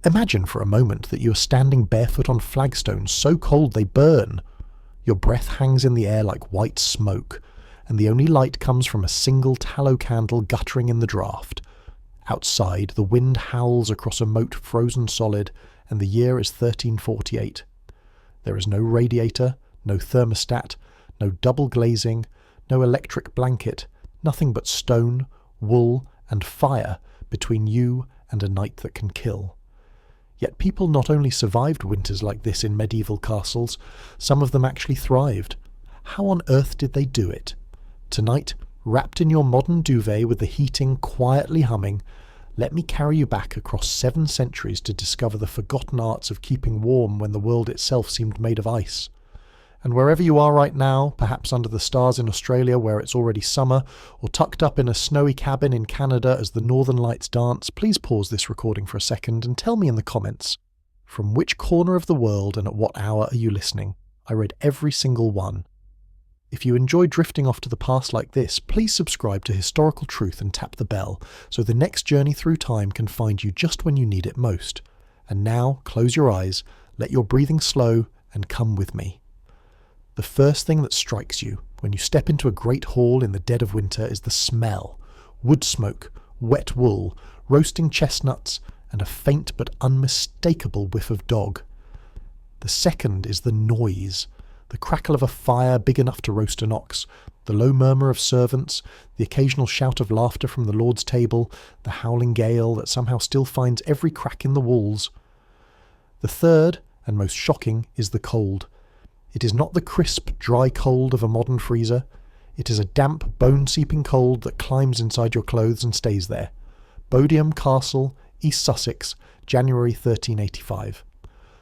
Imagine for a moment that you are standing barefoot on flagstones so cold they burn. Your breath hangs in the air like white smoke, and the only light comes from a single tallow candle guttering in the draught. Outside, the wind howls across a moat frozen solid, and the year is 1348. There is no radiator, no thermostat, no double glazing, no electric blanket, nothing but stone, wool, and fire between you and a night that can kill. Yet people not only survived winters like this in medieval castles, some of them actually thrived. How on earth did they do it? Tonight, wrapped in your modern duvet with the heating quietly humming, let me carry you back across 7 centuries to discover the forgotten arts of keeping warm when the world itself seemed made of ice. And wherever you are right now, perhaps under the stars in Australia where it's already summer, or tucked up in a snowy cabin in Canada as the northern lights dance, please pause this recording for a second and tell me in the comments, from which corner of the world and at what hour are you listening? I read every single one. If you enjoy drifting off to the past like this, please subscribe to Historical Truth and tap the bell, so the next journey through time can find you just when you need it most. And now, close your eyes, let your breathing slow, and come with me. The first thing that strikes you when you step into a great hall in the dead of winter is the smell. Wood smoke, wet wool, roasting chestnuts, and a faint but unmistakable whiff of dog. The second is the noise. The crackle of a fire big enough to roast an ox, the low murmur of servants, the occasional shout of laughter from the Lord's table, the howling gale that somehow still finds every crack in the walls. The third, and most shocking, is the cold. It is not the crisp, dry cold of a modern freezer. It is a damp, bone-seeping cold that climbs inside your clothes and stays there. Bodiam Castle, East Sussex, January 1385.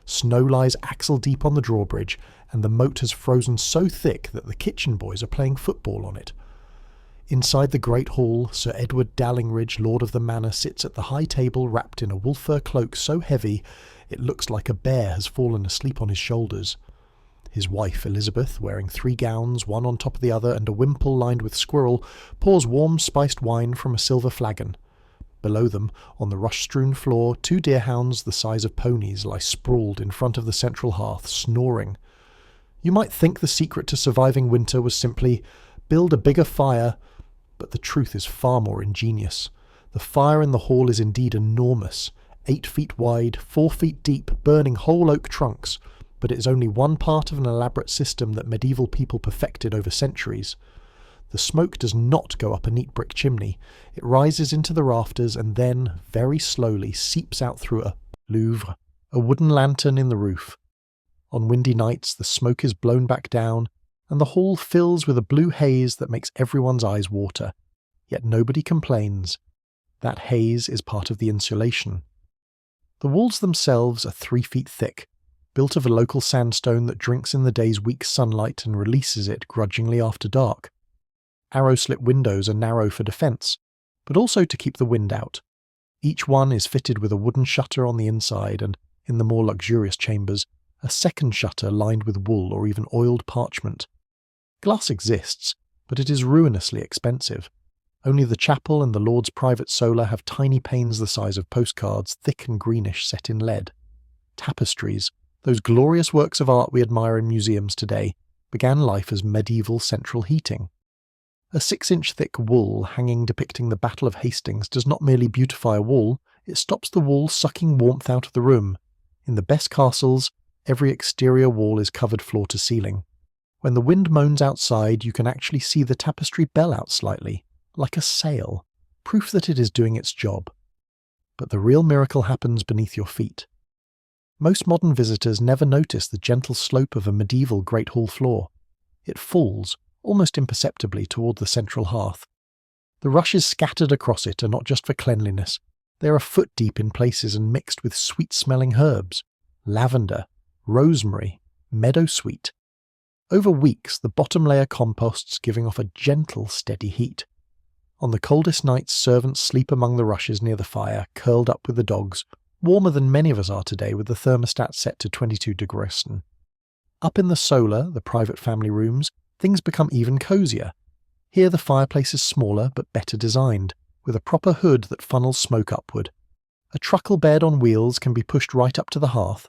Snow lies axle-deep on the drawbridge, and the moat has frozen so thick that the kitchen boys are playing football on it. Inside the great hall, Sir Edward Dallingridge, Lord of the Manor, sits at the high table wrapped in a wool fur cloak so heavy it looks like a bear has fallen asleep on his shoulders. His wife, Elizabeth, wearing 3 gowns, one on top of the other, and a wimple lined with squirrel, pours warm spiced wine from a silver flagon. Below them, on the rush-strewn floor, 2 deerhounds the size of ponies lie sprawled in front of the central hearth, snoring. You might think the secret to surviving winter was simply build a bigger fire, but the truth is far more ingenious. The fire in the hall is indeed enormous, 8 feet wide, 4 feet deep, burning whole oak trunks, but it is only one part of an elaborate system that medieval people perfected over centuries. The smoke does not go up a neat brick chimney. It rises into the rafters and then, very slowly, seeps out through a louvre, a wooden lantern in the roof. On windy nights, the smoke is blown back down, and the hall fills with a blue haze that makes everyone's eyes water. Yet nobody complains. That haze is part of the insulation. The walls themselves are 3 feet thick, built of a local sandstone that drinks in the day's weak sunlight and releases it grudgingly after dark. Arrow-slit windows are narrow for defence, but also to keep the wind out. Each one is fitted with a wooden shutter on the inside, and, in the more luxurious chambers, a second shutter lined with wool or even oiled parchment. Glass exists, but it is ruinously expensive. Only the chapel and the Lord's private solar have tiny panes the size of postcards, thick and greenish, set in lead. Tapestries, those glorious works of art we admire in museums today, began life as medieval central heating. A 6-inch thick wool hanging depicting the Battle of Hastings does not merely beautify a wall, it stops the wall sucking warmth out of the room. In the best castles, every exterior wall is covered floor to ceiling. When the wind moans outside, you can actually see the tapestry bell out slightly, like a sail, proof that it is doing its job. But the real miracle happens beneath your feet. Most modern visitors never notice the gentle slope of a medieval great hall floor. It falls, almost imperceptibly, toward the central hearth. The rushes scattered across it are not just for cleanliness. They are a foot deep in places and mixed with sweet-smelling herbs, lavender, rosemary, meadowsweet. Over weeks, the bottom layer composts, giving off a gentle, steady heat. On the coldest nights, servants sleep among the rushes near the fire, curled up with the dogs, warmer than many of us are today with the thermostat set to 22 degrees. Up in the solar, the private family rooms, things become even cosier. Here the fireplace is smaller but better designed, with a proper hood that funnels smoke upward. A truckle bed on wheels can be pushed right up to the hearth.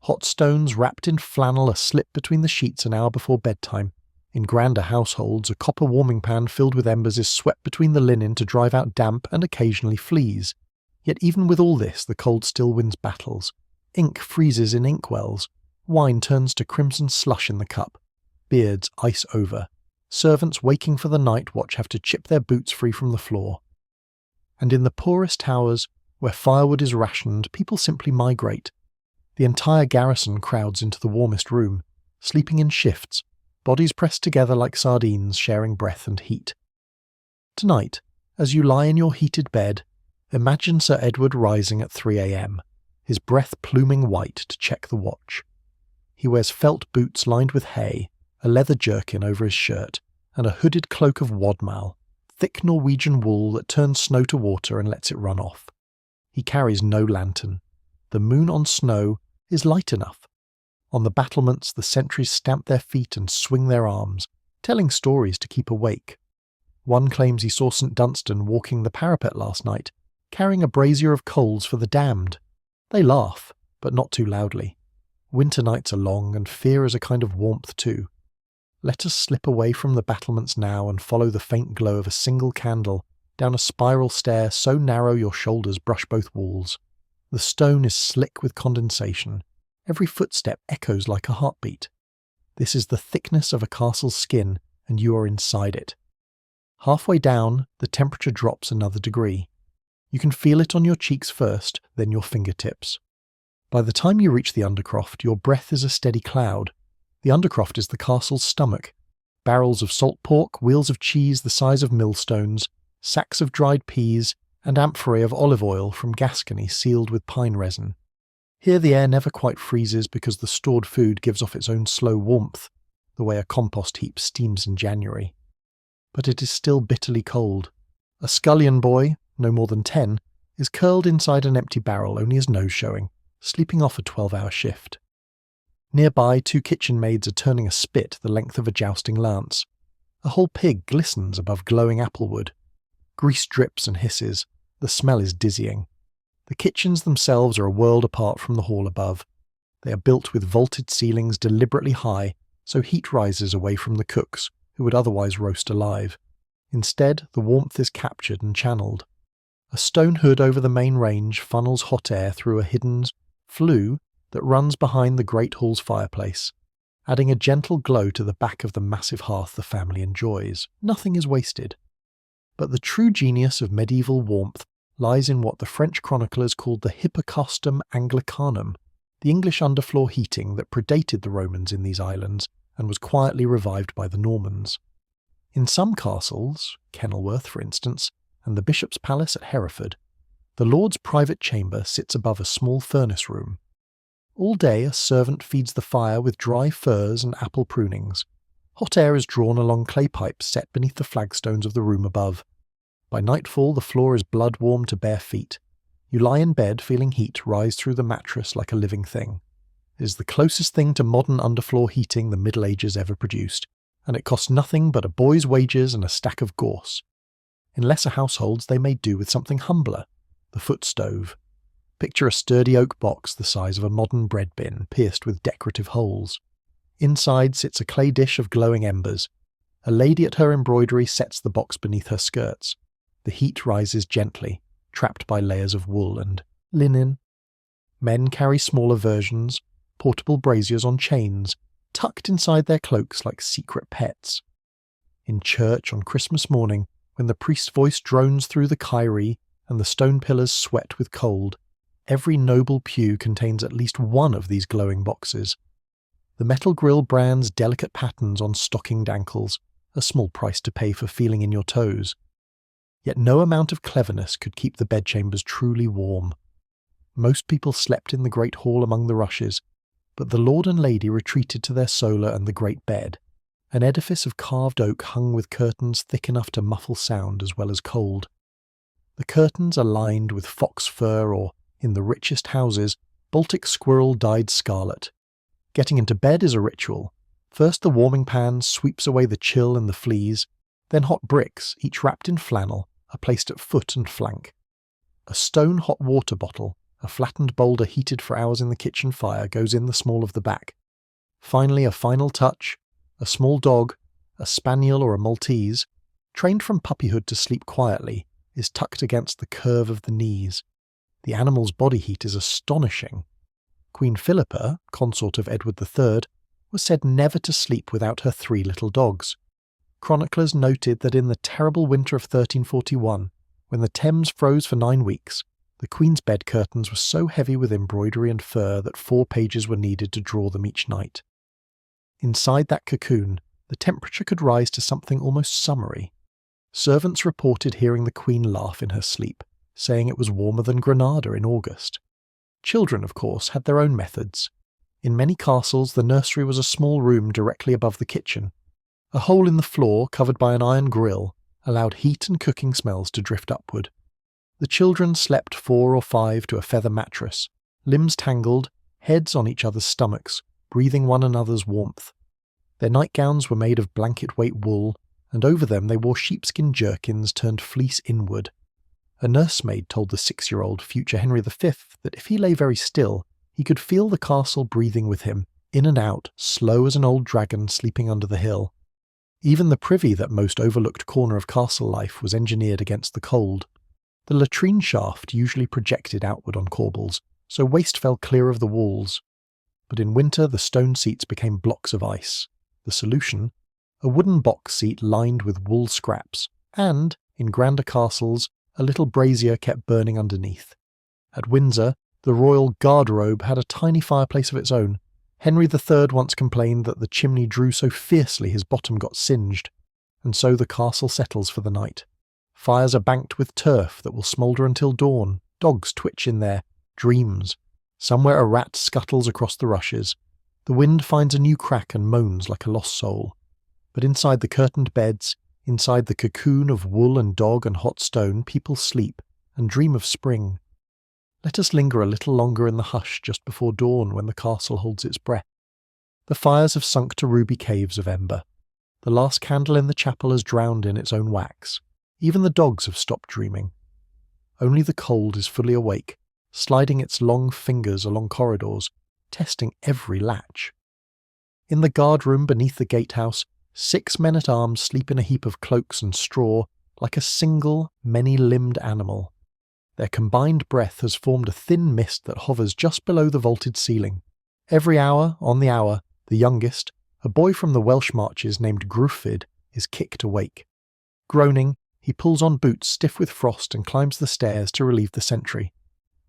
Hot stones wrapped in flannel are slipped between the sheets an hour before bedtime. In grander households, a copper warming pan filled with embers is swept between the linen to drive out damp and occasionally fleas. Yet even with all this, the cold still wins battles. Ink freezes in inkwells. Wine turns to crimson slush in the cup. Beards ice over. Servants waking for the night watch have to chip their boots free from the floor. And in the poorest towers, where firewood is rationed, people simply migrate. The entire garrison crowds into the warmest room, sleeping in shifts, bodies pressed together like sardines, sharing breath and heat. Tonight, as you lie in your heated bed, imagine Sir Edward rising at 3 a.m., his breath pluming white to check the watch. He wears felt boots lined with hay, a leather jerkin over his shirt, and a hooded cloak of wadmal, thick Norwegian wool that turns snow to water and lets it run off. He carries no lantern. The moon on snow is light enough. On the battlements, the sentries stamp their feet and swing their arms, telling stories to keep awake. One claims he saw St. Dunstan walking the parapet last night, carrying a brazier of coals for the damned. They laugh, but not too loudly. Winter nights are long, and fear is a kind of warmth too. Let us slip away from the battlements now and follow the faint glow of a single candle down a spiral stair so narrow your shoulders brush both walls. The stone is slick with condensation. Every footstep echoes like a heartbeat. This is the thickness of a castle's skin, and you are inside it. Halfway down, the temperature drops another degree. You can feel it on your cheeks first, then your fingertips. By the time you reach the Undercroft, your breath is a steady cloud. The Undercroft is the castle's stomach. Barrels of salt pork, wheels of cheese the size of millstones, sacks of dried peas, and amphorae of olive oil from Gascony sealed with pine resin. Here the air never quite freezes because the stored food gives off its own slow warmth, the way a compost heap steams in January. But it is still bitterly cold. A scullion boy, no more than 10, is curled inside an empty barrel, only his nose showing, sleeping off a 12-hour shift. Nearby, 2 kitchen maids are turning a spit the length of a jousting lance. A whole pig glistens above glowing applewood. Grease drips and hisses. The smell is dizzying. The kitchens themselves are a world apart from the hall above. They are built with vaulted ceilings deliberately high, so heat rises away from the cooks, who would otherwise roast alive. Instead, the warmth is captured and channeled. A stone hood over the main range funnels hot air through a hidden flue that runs behind the great hall's fireplace, adding a gentle glow to the back of the massive hearth the family enjoys. Nothing is wasted. But the true genius of medieval warmth lies in what the French chroniclers called the Hippocastum Anglicanum, the English underfloor heating that predated the Romans in these islands and was quietly revived by the Normans. In some castles, Kenilworth for instance, and the Bishop's Palace at Hereford, the Lord's private chamber sits above a small furnace room. All day a servant feeds the fire with dry furs and apple prunings. Hot air is drawn along clay pipes set beneath the flagstones of the room above. By nightfall the floor is blood-warm to bare feet. You lie in bed feeling heat rise through the mattress like a living thing. It is the closest thing to modern underfloor heating the Middle Ages ever produced, and it costs nothing but a boy's wages and a stack of gorse. In lesser households they may do with something humbler, the foot stove. Picture a sturdy oak box the size of a modern bread bin, pierced with decorative holes. Inside sits a clay dish of glowing embers. A lady at her embroidery sets the box beneath her skirts. The heat rises gently, trapped by layers of wool and linen. Men carry smaller versions, portable braziers on chains, tucked inside their cloaks like secret pets. In church on Christmas morning, when the priest's voice drones through the Kyrie and the stone pillars sweat with cold, every noble pew contains at least one of these glowing boxes. The metal grille brands delicate patterns on stockinged ankles, a small price to pay for feeling in your toes. Yet no amount of cleverness could keep the bedchambers truly warm. Most people slept in the great hall among the rushes, but the lord and lady retreated to their solar and the great bed, an edifice of carved oak hung with curtains thick enough to muffle sound as well as cold. The curtains are lined with fox fur or, in the richest houses, Baltic squirrel dyed scarlet. Getting into bed is a ritual. First the warming pan sweeps away the chill and the fleas, then hot bricks, each wrapped in flannel, are placed at foot and flank. A stone hot water bottle, a flattened boulder heated for hours in the kitchen fire, goes in the small of the back. Finally, a final touch, a small dog, a spaniel or a Maltese, trained from puppyhood to sleep quietly, is tucked against the curve of the knees. The animal's body heat is astonishing. Queen Philippa, consort of Edward III, was said never to sleep without her 3 little dogs. Chroniclers noted that in the terrible winter of 1341, when the Thames froze for 9 weeks, the Queen's bed curtains were so heavy with embroidery and fur that 4 pages were needed to draw them each night. Inside that cocoon, the temperature could rise to something almost summery. Servants reported hearing the Queen laugh in her sleep, saying it was warmer than Granada in August. Children, of course, had their own methods. In many castles, the nursery was a small room directly above the kitchen. A hole in the floor, covered by an iron grill, allowed heat and cooking smells to drift upward. The children slept 4 or 5 to a feather mattress, limbs tangled, heads on each other's stomachs, breathing one another's warmth. Their nightgowns were made of blanket-weight wool, and over them they wore sheepskin jerkins turned fleece inward. A nursemaid told the 6-year-old future Henry V that if he lay very still, he could feel the castle breathing with him, in and out, slow as an old dragon sleeping under the hill. Even the privy, that most overlooked corner of castle life, was engineered against the cold. The latrine shaft usually projected outward on corbels, so waste fell clear of the walls. But in winter the stone seats became blocks of ice. The solution? A wooden box seat lined with wool scraps, and, in grander castles, a little brazier kept burning underneath. At Windsor, the royal garde-robe had a tiny fireplace of its own. Henry III once complained that the chimney drew so fiercely his bottom got singed, and so the castle settles for the night. Fires are banked with turf that will smoulder until dawn, dogs twitch in there, dreams. Somewhere a rat scuttles across the rushes. The wind finds a new crack and moans like a lost soul. But inside the curtained beds, inside the cocoon of wool and dog and hot stone, people sleep and dream of spring. Let us linger a little longer in the hush just before dawn when the castle holds its breath. The fires have sunk to ruby caves of ember. The last candle in the chapel is drowned in its own wax. Even the dogs have stopped dreaming. Only the cold is fully awake, sliding its long fingers along corridors, testing every latch. In the guard-room beneath the gatehouse, 6 men-at-arms sleep in a heap of cloaks and straw, like a single, many-limbed animal. Their combined breath has formed a thin mist that hovers just below the vaulted ceiling. Every hour, on the hour, the youngest, a boy from the Welsh marches named Gruffydd, is kicked awake. Groaning, he pulls on boots stiff with frost and climbs the stairs to relieve the sentry.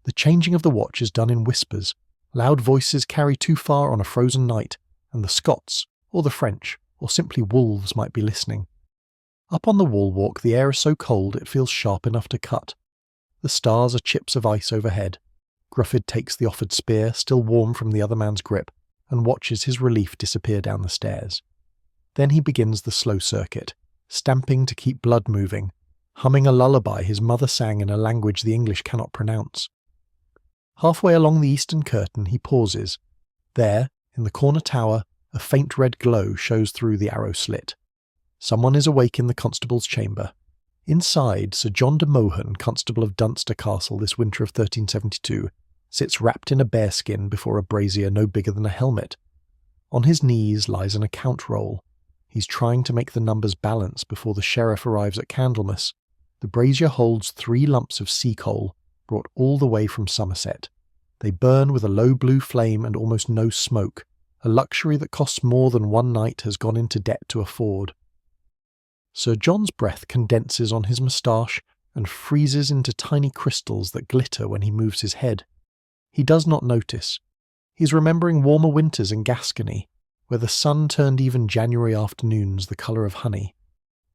The changing of the watch is done in whispers. Loud voices carry too far on a frozen night, and the Scots, or the French, or simply wolves might be listening. Up on the wall walk the air is so cold it feels sharp enough to cut. The stars are chips of ice overhead. Gruffydd takes the offered spear, still warm from the other man's grip, and watches his relief disappear down the stairs. Then he begins the slow circuit, stamping to keep blood moving, humming a lullaby his mother sang in a language the English cannot pronounce. Halfway along the eastern curtain he pauses. There, in the corner tower, a faint red glow shows through the arrow slit. Someone is awake in the constable's chamber. Inside, Sir John de Mohun, constable of Dunster Castle this winter of 1372, sits wrapped in a bearskin before a brazier no bigger than a helmet. On his knees lies an account roll. He's trying to make the numbers balance before the sheriff arrives at Candlemas. The brazier holds 3 lumps of sea coal, brought all the way from Somerset. They burn with a low blue flame and almost no smoke, a luxury that costs more than one knight has gone into debt to afford. Sir John's breath condenses on his moustache and freezes into tiny crystals that glitter when he moves his head. He does not notice. He's remembering warmer winters in Gascony, where the sun turned even January afternoons the colour of honey.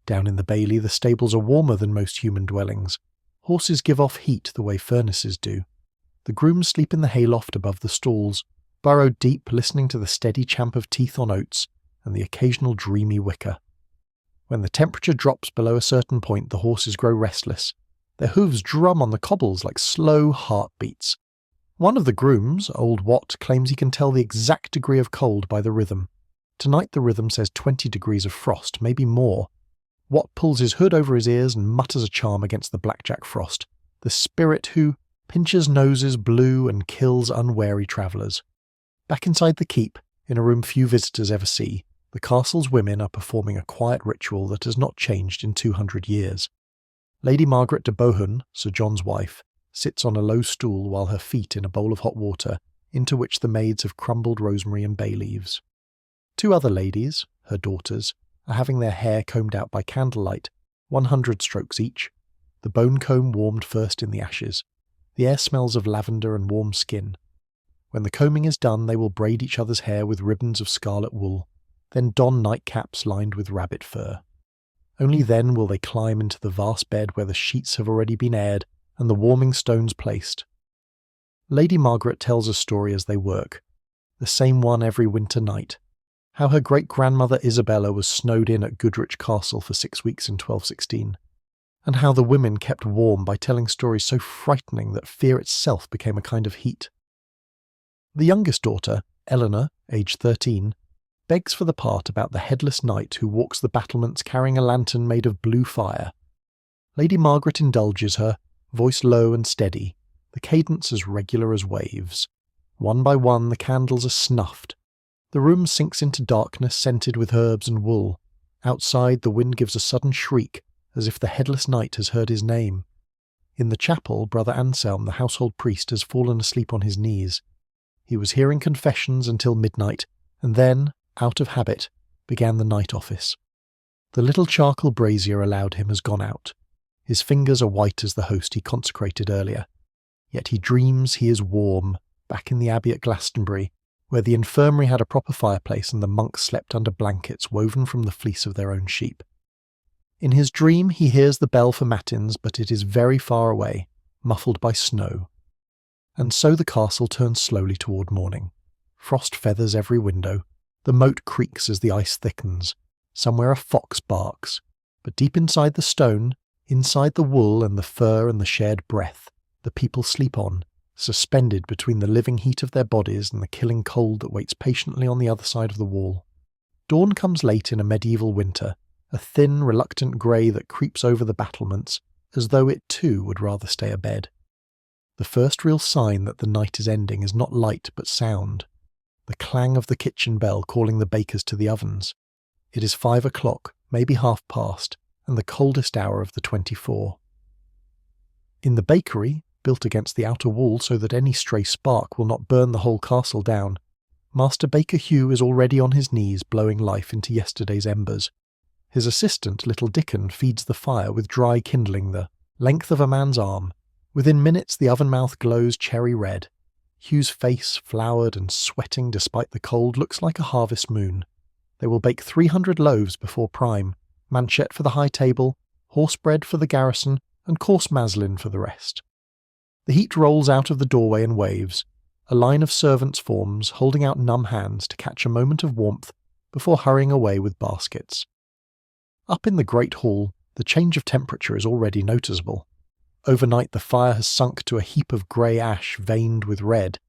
Down in the Bailey the stables are warmer than most human dwellings. Horses give off heat the way furnaces do. The grooms sleep in the hayloft above the stalls, burrowed deep listening to the steady champ of teeth on oats and the occasional dreamy wicker. When the temperature drops below a certain point the horses grow restless. Their hooves drum on the cobbles like slow heartbeats. One of the grooms, old Watt, claims he can tell the exact degree of cold by the rhythm. Tonight the rhythm says 20 degrees of frost, maybe more. Watt pulls his hood over his ears and mutters a charm against the blackjack frost. the spirit who pinches noses blue and kills unwary travellers. Back inside the keep, in a room few visitors ever see, the castle's women are performing a quiet ritual that has not changed in 200 years. Lady Margaret de Bohun, Sir John's wife, sits on a low stool while her feet in a bowl of hot water, into which the maids have crumbled rosemary and bay leaves. Two other ladies, her daughters, are having their hair combed out by candlelight, 100 strokes each, the bone comb warmed first in the ashes. The air smells of lavender and warm skin. When the combing is done, they will braid each other's hair with ribbons of scarlet wool, then don nightcaps lined with rabbit fur. Only then will they climb into the vast bed where the sheets have already been aired and the warming stones placed. Lady Margaret tells a story as they work, the same one every winter night, how her great-grandmother Isabella was snowed in at Goodrich Castle for 6 weeks in 1216, and how the women kept warm by telling stories so frightening that fear itself became a kind of heat. The youngest daughter, Eleanor, aged 13, begs for the part about the headless knight who walks the battlements carrying a lantern made of blue fire. Lady Margaret indulges her, voice low and steady, the cadence as regular as waves. One by one the candles are snuffed. The room sinks into darkness scented with herbs and wool. Outside the wind gives a sudden shriek, as if the headless knight has heard his name. In the chapel, Brother Anselm, the household priest, has fallen asleep on his knees. He was hearing confessions until midnight, and then, out of habit, began the night office. The little charcoal brazier allowed him has gone out. His fingers are white as the host he consecrated earlier. Yet he dreams he is warm, back in the abbey at Glastonbury, where the infirmary had a proper fireplace and the monks slept under blankets woven from the fleece of their own sheep. In his dream he hears the bell for matins, but it is very far away, muffled by snow. And so the castle turns slowly toward morning. Frost feathers every window. The moat creaks as the ice thickens. Somewhere a fox barks. But deep inside the stone, inside the wool and the fur and the shared breath, the people sleep on, suspended between the living heat of their bodies and the killing cold that waits patiently on the other side of the wall. Dawn comes late in a medieval winter, a thin, reluctant grey that creeps over the battlements, as though it too would rather stay abed. The first real sign that the night is ending is not light but sound, the clang of the kitchen bell calling the bakers to the ovens. It is 5 o'clock, maybe half past, and the coldest hour of the 24. In the bakery, built against the outer wall so that any stray spark will not burn the whole castle down, Master Baker Hugh is already on his knees blowing life into yesterday's embers. His assistant, little Dickon, feeds the fire with dry kindling the length of a man's arm. Within minutes the oven mouth glows cherry red. Hugh's face, floured and sweating despite the cold, looks like a harvest moon. They will bake 300 loaves before prime, manchette for the high table, horse bread for the garrison, and coarse maslin for the rest. The heat rolls out of the doorway in waves. A line of servants forms, holding out numb hands to catch a moment of warmth before hurrying away with baskets. Up in the great hall, the change of temperature is already noticeable. Overnight the fire has sunk to a heap of grey ash veined with red,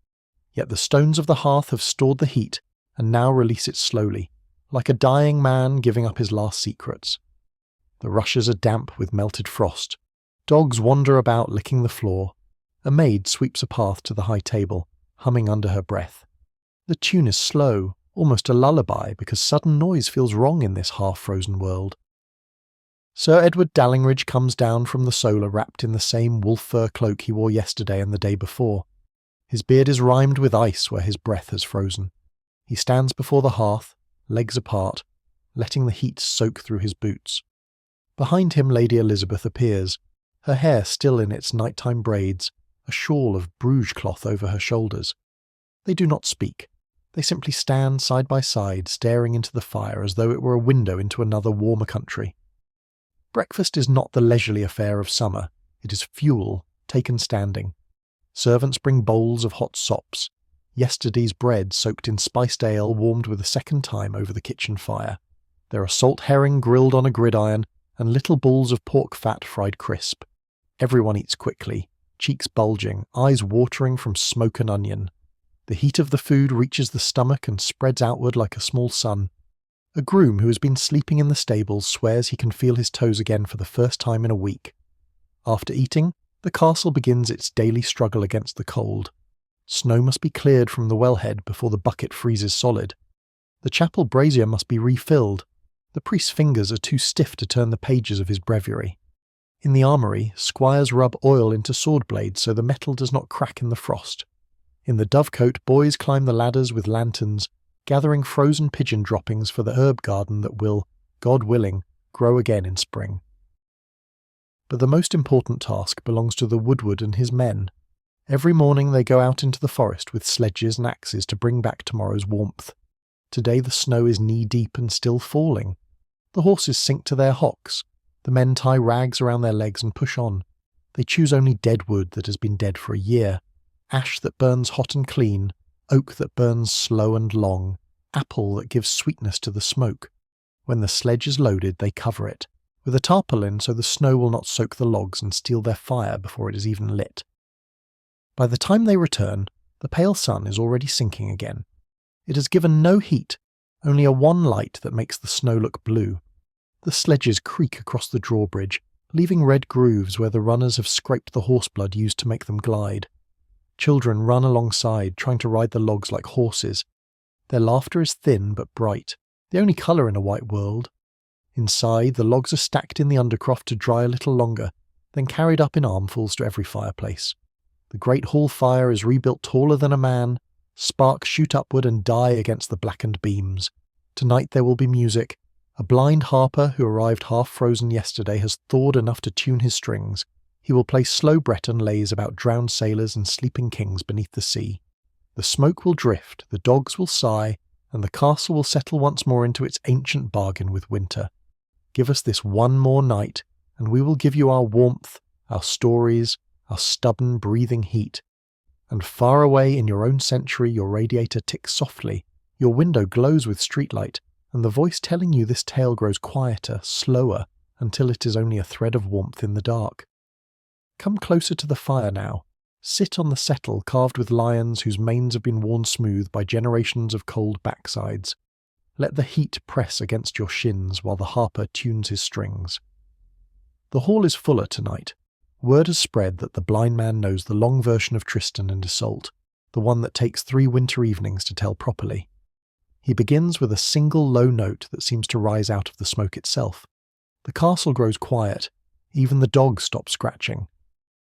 yet the stones of the hearth have stored the heat and now release it slowly, like a dying man giving up his last secrets. The rushes are damp with melted frost. Dogs wander about licking the floor. A maid sweeps a path to the high table, humming under her breath. The tune is slow, almost a lullaby, because sudden noise feels wrong in this half-frozen world. Sir Edward Dallingridge comes down from the solar wrapped in the same wolf-fur cloak he wore yesterday and the day before. His beard is rimed with ice where his breath has frozen. He stands before the hearth, legs apart, letting the heat soak through his boots. Behind him Lady Elizabeth appears, her hair still in its nighttime braids, a shawl of Bruges cloth over her shoulders. They do not speak. They simply stand side by side, staring into the fire as though it were a window into another warmer country. Breakfast is not the leisurely affair of summer. It is fuel, taken standing. Servants bring bowls of hot sops. Yesterday's bread soaked in spiced ale warmed with a second time over the kitchen fire. There are salt herring grilled on a gridiron and little balls of pork fat fried crisp. Everyone eats quickly, cheeks bulging, eyes watering from smoke and onion. The heat of the food reaches the stomach and spreads outward like a small sun. A groom who has been sleeping in the stables swears he can feel his toes again for the first time in a week. After eating, The castle begins its daily struggle against the cold. Snow must be cleared from the wellhead before the bucket freezes solid. The chapel brazier must be refilled. The priest's fingers are too stiff to turn the pages of his breviary. In the armoury, squires rub oil into sword blades so the metal does not crack in the frost. In the dovecote, boys climb the ladders with lanterns, gathering frozen pigeon droppings for the herb garden that will, God willing, grow again in spring. But the most important task belongs to the woodward and his men. Every morning they go out into the forest with sledges and axes to bring back tomorrow's warmth. Today the snow is knee-deep and still falling. The horses sink to their hocks. The men tie rags around their legs and push on. They choose only dead wood that has been dead for a year, ash that burns hot and clean, oak that burns slow and long, apple that gives sweetness to the smoke. When the sledge is loaded, they cover it with a tarpaulin so the snow will not soak the logs and steal their fire before it is even lit. By the time they return, the pale sun is already sinking again. It has given no heat, only a wan light that makes the snow look blue. The sledges creak across the drawbridge, leaving red grooves where the runners have scraped the horseblood used to make them glide. Children run alongside, trying to ride the logs like horses. Their laughter is thin but bright, the only colour in a white world. Inside, the logs are stacked in the undercroft to dry a little longer, then carried up in armfuls to every fireplace. The great hall fire is rebuilt taller than a man. Sparks shoot upward and die against the blackened beams. Tonight there will be music. A blind harper who arrived half-frozen yesterday has thawed enough to tune his strings. He will play slow Breton lays about drowned sailors and sleeping kings beneath the sea. The smoke will drift, the dogs will sigh, and the castle will settle once more into its ancient bargain with winter. Give us this one more night, and we will give you our warmth, our stories, our stubborn breathing heat. And far away in your own century your radiator ticks softly, your window glows with streetlight, and the voice telling you this tale grows quieter, slower, until it is only a thread of warmth in the dark. Come closer to the fire now. Sit on the settle carved with lions whose manes have been worn smooth by generations of cold backsides. Let the heat press against your shins while the harper tunes his strings. The hall is fuller tonight. Word has spread that the blind man knows the long version of Tristan and Isolde, the one that takes 3 winter evenings to tell properly. He begins with a single low note that seems to rise out of the smoke itself. The castle grows quiet. Even the dogs stop scratching.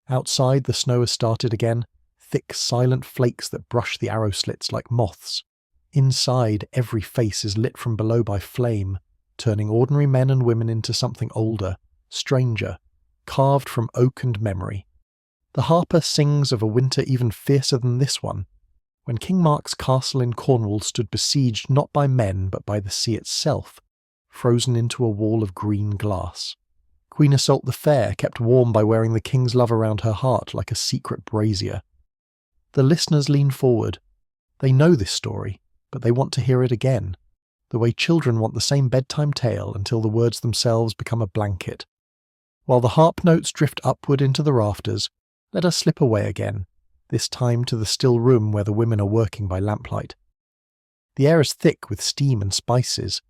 Outside, the snow has started again, thick, silent flakes that brush the arrow slits like moths. Inside, every face is lit from below by flame, turning ordinary men and women into something older, stranger, carved from oak and memory. The harper sings of a winter even fiercer than this one, when King Mark's castle in Cornwall stood besieged not by men but by the sea itself, frozen into a wall of green glass. Queen Isolde the Fair kept warm by wearing the king's love around her heart like a secret brazier. The listeners lean forward. They know this story, but they want to hear it again, the way children want the same bedtime tale until the words themselves become a blanket. While the harp notes drift upward into the rafters, let us slip away again, this time to the still room where the women are working by lamplight. The air is thick with steam and spices.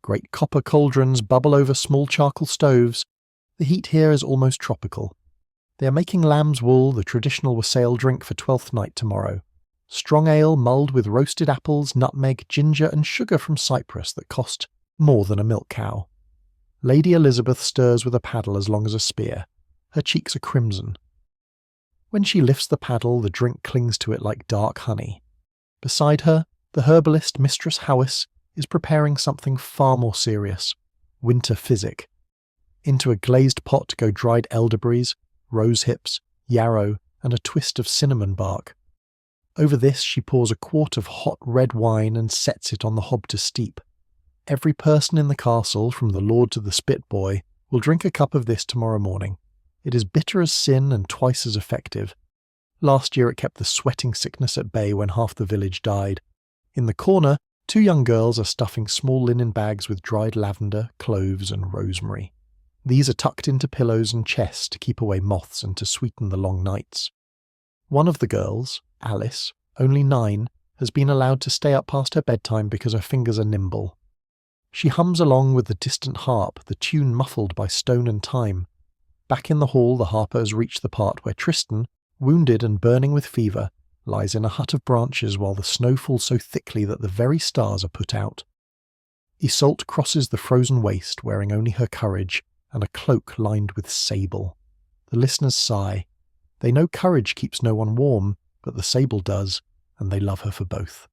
Great copper cauldrons bubble over small charcoal stoves. The heat here is almost tropical. They are making lamb's wool, the traditional wassail drink for 12th night tomorrow. Strong ale mulled with roasted apples, nutmeg, ginger and sugar from Cyprus that cost more than a milk cow. Lady Elizabeth stirs with a paddle as long as a spear. Her cheeks are crimson. When she lifts the paddle, the drink clings to it like dark honey. Beside her, the herbalist Mistress Howis is preparing something far more serious, winter physic. Into a glazed pot go dried elderberries, rose hips, yarrow, and a twist of cinnamon bark. Over this she pours a quart of hot red wine and sets it on the hob to steep. Every person in the castle, from the lord to the spit boy, will drink a cup of this tomorrow morning. It is bitter as sin and twice as effective. Last year it kept the sweating sickness at bay when half the village died. In the corner, 2 young girls are stuffing small linen bags with dried lavender, cloves and rosemary. These are tucked into pillows and chests to keep away moths and to sweeten the long nights. One of the girls, Alice, only 9, has been allowed to stay up past her bedtime because her fingers are nimble. She hums along with the distant harp, the tune muffled by stone and time. Back in the hall, the harper has reached the part where Tristan, wounded and burning with fever, lies in a hut of branches while the snow falls so thickly that the very stars are put out. Isolde crosses the frozen waste wearing only her courage and a cloak lined with sable. The listeners sigh. They know courage keeps no one warm, but the sable does, and they love her for both.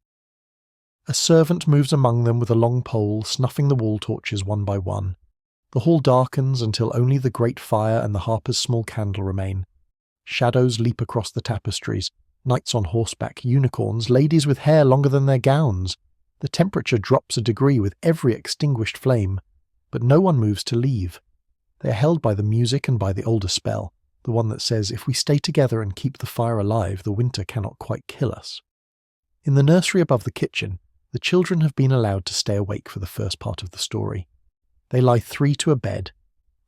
A servant moves among them with a long pole, snuffing the wall torches one by one. The hall darkens until only the great fire and the harper's small candle remain. Shadows leap across the tapestries, knights on horseback, unicorns, ladies with hair longer than their gowns. The temperature drops a degree with every extinguished flame, but no one moves to leave. They are held by the music and by the older spell, the one that says if we stay together and keep the fire alive, the winter cannot quite kill us. In the nursery above the kitchen, the children have been allowed to stay awake for the first part of the story. They lie 3 to a bed,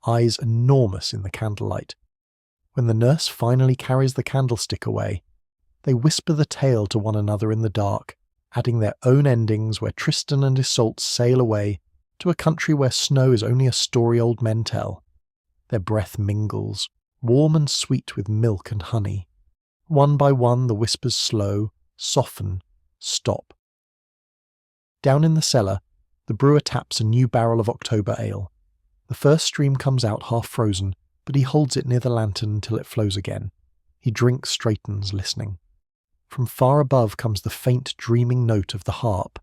eyes enormous in the candlelight. When the nurse finally carries the candlestick away, they whisper the tale to one another in the dark, adding their own endings where Tristan and Isolde sail away to a country where snow is only a story old men tell. Their breath mingles, warm and sweet with milk and honey. One by one the whispers slow, soften, stop. Down in the cellar, the brewer taps a new barrel of October ale. The first stream comes out half frozen, but he holds it near the lantern until it flows again. He drinks, straightens, listening. From far above comes the faint, dreaming note of the harp.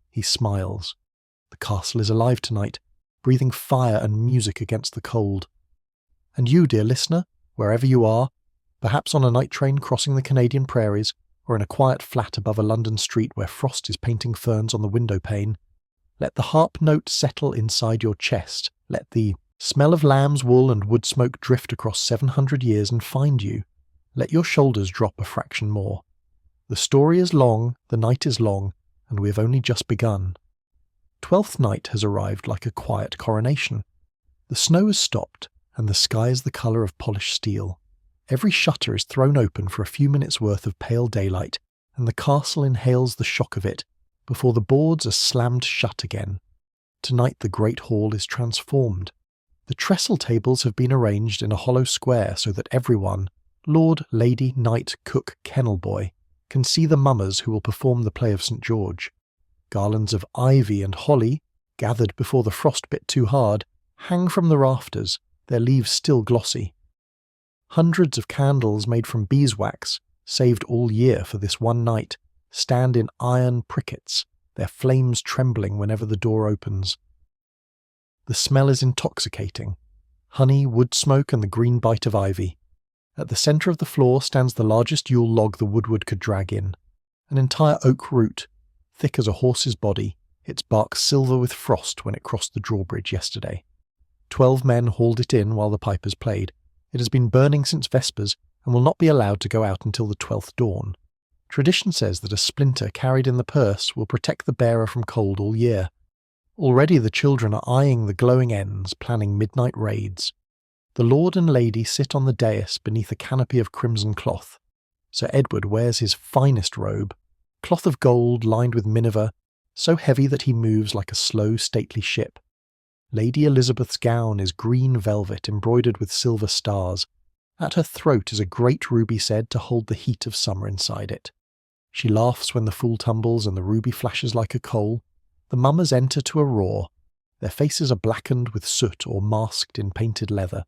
He smiles. The castle is alive tonight, breathing fire and music against the cold. And you, dear listener, wherever you are, perhaps on a night train crossing the Canadian prairies, or in a quiet flat above a London street where frost is painting ferns on the window pane, let the harp note settle inside your chest. Let the smell of lamb's wool and wood smoke drift across 700 years and find you. Let your shoulders drop a fraction more. The story is long, the night is long, and we have only just begun. 12th night has arrived like a quiet coronation. The snow has stopped, and the sky is the colour of polished steel. Every shutter is thrown open for a few minutes' worth of pale daylight, and the castle inhales the shock of it, before the boards are slammed shut again. Tonight the great hall is transformed. The trestle tables have been arranged in a hollow square so that everyone, lord, lady, knight, cook, kennel boy, can see the mummers who will perform the play of St. George. Garlands of ivy and holly, gathered before the frost bit too hard, hang from the rafters, their leaves still glossy. Hundreds of candles made from beeswax, saved all year for this one night, stand in iron prickets, their flames trembling whenever the door opens. The smell is intoxicating. Honey, wood smoke, and the green bite of ivy. At the centre of the floor stands the largest Yule log the woodward could drag in. An entire oak root, thick as a horse's body, its bark silver with frost when it crossed the drawbridge yesterday. 12 men hauled it in while the pipers played. It has been burning since Vespers and will not be allowed to go out until the 12th dawn. Tradition says that a splinter carried in the purse will protect the bearer from cold all year. Already the children are eyeing the glowing ends, planning midnight raids. The lord and lady sit on the dais beneath a canopy of crimson cloth. Sir Edward wears his finest robe, cloth of gold lined with miniver, so heavy that he moves like a slow, stately ship. Lady Elizabeth's gown is green velvet embroidered with silver stars. At her throat is a great ruby said to hold the heat of summer inside it. She laughs when the fool tumbles and the ruby flashes like a coal. The mummers enter to a roar. Their faces are blackened with soot or masked in painted leather.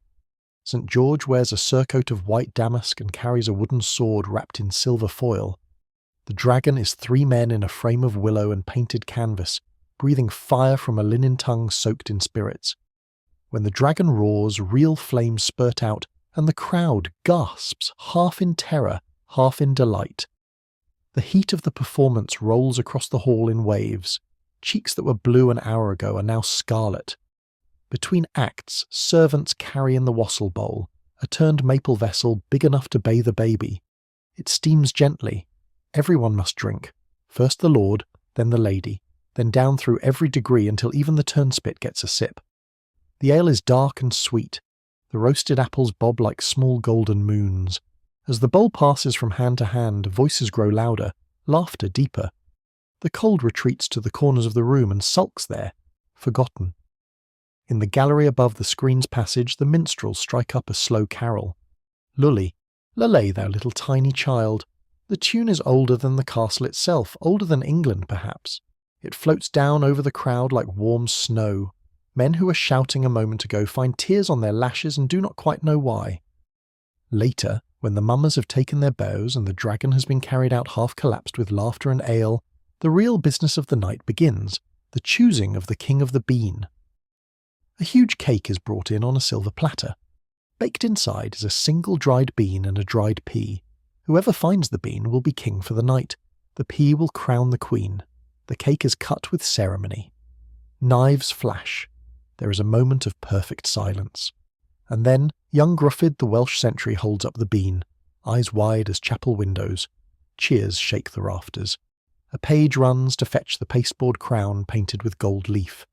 St. George wears a surcoat of white damask and carries a wooden sword wrapped in silver foil. The dragon is 3 men in a frame of willow and painted canvas, breathing fire from a linen tongue soaked in spirits. When the dragon roars, real flames spurt out, and the crowd gasps, half in terror, half in delight. The heat of the performance rolls across the hall in waves. Cheeks that were blue an hour ago are now scarlet. Between acts, servants carry in the wassail bowl, a turned maple vessel big enough to bathe a baby. It steams gently. Everyone must drink. First the lord, then the lady, then down through every degree until even the turnspit gets a sip. The ale is dark and sweet. The roasted apples bob like small golden moons. As the bowl passes from hand to hand, voices grow louder, laughter deeper. The cold retreats to the corners of the room and sulks there, forgotten. In the gallery above the screen's passage, the minstrels strike up a slow carol. Lully, lullay, thou little tiny child. The tune is older than the castle itself, older than England perhaps. It floats down over the crowd like warm snow. Men who were shouting a moment ago find tears on their lashes and do not quite know why. Later, when the mummers have taken their bows and the dragon has been carried out half collapsed with laughter and ale, the real business of the night begins, the choosing of the king of the bean. A huge cake is brought in on a silver platter. Baked inside is a single dried bean and a dried pea. Whoever finds the bean will be king for the night. The pea will crown the queen. The cake is cut with ceremony. Knives flash. There is a moment of perfect silence. And then young Gruffydd the Welsh sentry holds up the bean, eyes wide as chapel windows. Cheers shake the rafters. A page runs to fetch the pasteboard crown painted with gold leaf.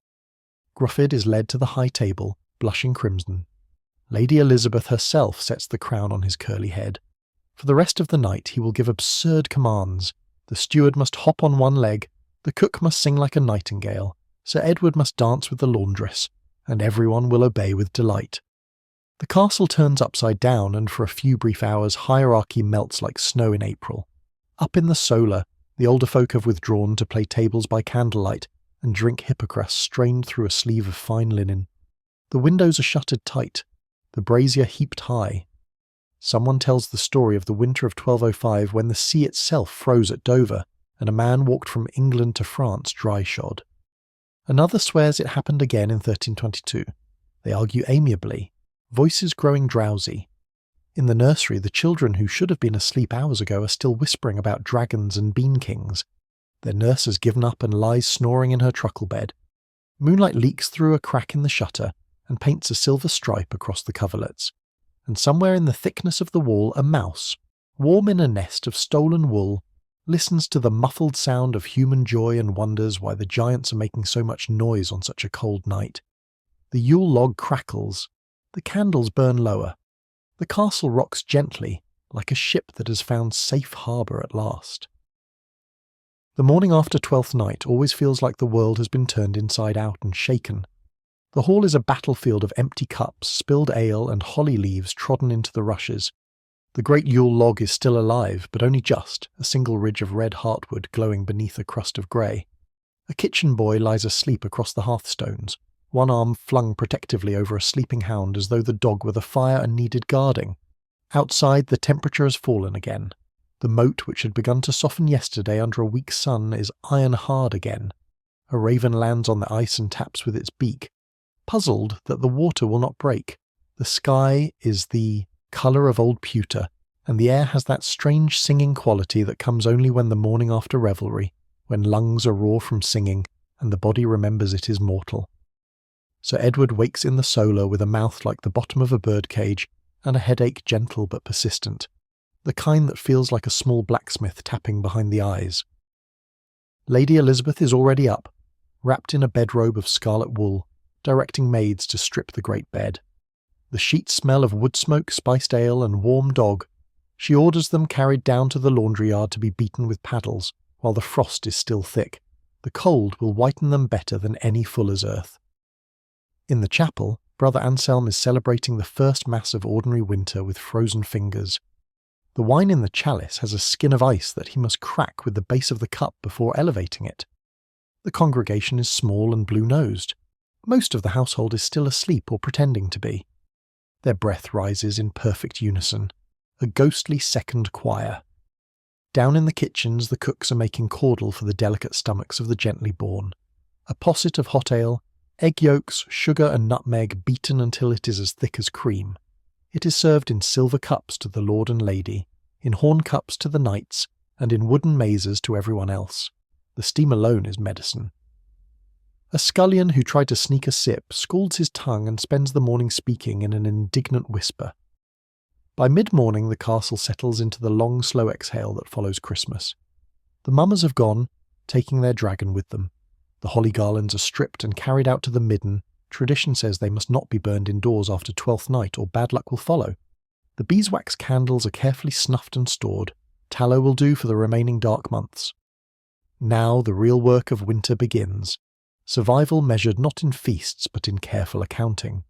Gruffydd is led to the high table, blushing crimson. Lady Elizabeth herself sets the crown on his curly head. For the rest of the night he will give absurd commands. The steward must hop on one leg, the cook must sing like a nightingale, Sir Edward must dance with the laundress, and everyone will obey with delight. The castle turns upside down, and for a few brief hours hierarchy melts like snow in April. Up in the solar, the older folk have withdrawn to play tables by candlelight and drink hippocras strained through a sleeve of fine linen. The windows are shuttered tight, the brazier heaped high. Someone tells the story of the winter of 1205 when the sea itself froze at Dover, and a man walked from England to France dry-shod. Another swears it happened again in 1322. They argue amiably, voices growing drowsy. In the nursery, the children who should have been asleep hours ago are still whispering about dragons and bean-kings. Their nurse has given up and lies snoring in her truckle bed. Moonlight leaks through a crack in the shutter and paints a silver stripe across the coverlets. And somewhere in the thickness of the wall a mouse, warm in a nest of stolen wool, listens to the muffled sound of human joy and wonders why the giants are making so much noise on such a cold night. The Yule log crackles. The candles burn lower. The castle rocks gently, like a ship that has found safe harbour at last. The morning after Twelfth Night always feels like the world has been turned inside out and shaken. The hall is a battlefield of empty cups, spilled ale, and holly leaves trodden into the rushes. The great Yule log is still alive, but only just, a single ridge of red heartwood glowing beneath a crust of grey. A kitchen boy lies asleep across the hearthstones, one arm flung protectively over a sleeping hound as though the dog were the fire and needed guarding. Outside, the temperature has fallen again. The moat, which had begun to soften yesterday under a weak sun, is iron hard again. A raven lands on the ice and taps with its beak, puzzled that the water will not break. The sky is the colour of old pewter, and the air has that strange singing quality that comes only when the morning after revelry, when lungs are raw from singing, and the body remembers it is mortal. Sir Edward wakes in the solar with a mouth like the bottom of a birdcage, and a headache gentle but persistent, the kind that feels like a small blacksmith tapping behind the eyes. Lady Elizabeth is already up, wrapped in a bedrobe of scarlet wool, directing maids to strip the great bed. The sheets smell of wood smoke, spiced ale, and warm dog. She orders them carried down to the laundry yard to be beaten with paddles, while the frost is still thick. The cold will whiten them better than any fuller's earth. In the chapel, Brother Anselm is celebrating the first Mass of ordinary winter with frozen fingers. The wine in the chalice has a skin of ice that he must crack with the base of the cup before elevating it. The congregation is small and blue-nosed. Most of the household is still asleep or pretending to be. Their breath rises in perfect unison, a ghostly second choir. Down in the kitchens the cooks are making caudle for the delicate stomachs of the gently born. A posset of hot ale, egg yolks, sugar and nutmeg beaten until it is as thick as cream. It is served in silver cups to the lord and lady, in horn cups to the knights, and in wooden mazers to everyone else. The steam alone is medicine. A scullion who tried to sneak a sip scalds his tongue and spends the morning speaking in an indignant whisper. By mid-morning the castle settles into the long slow exhale that follows Christmas. The mummers have gone, taking their dragon with them. The holly garlands are stripped and carried out to the midden. Tradition says they must not be burned indoors after Twelfth Night or bad luck will follow. The beeswax candles are carefully snuffed and stored. Tallow will do for the remaining dark months. Now the real work of winter begins. survival measured not in feasts but in careful accounting.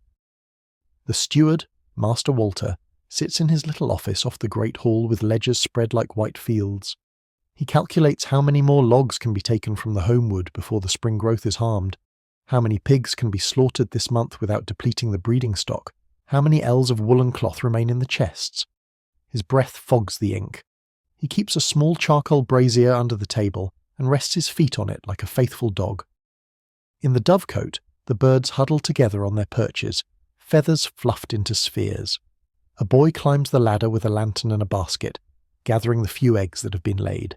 The steward, Master Walter, sits in his little office off the great hall with ledgers spread like white fields. He calculates how many more logs can be taken from the home wood before the spring growth is harmed, how many pigs can be slaughtered this month without depleting the breeding stock, how many ells of woolen cloth remain in the chests. His breath fogs the ink. He keeps a small charcoal brazier under the table and rests his feet on it like a faithful dog. In the dovecote, the birds huddle together on their perches, feathers fluffed into spheres. A boy climbs the ladder with a lantern and a basket, gathering the few eggs that have been laid.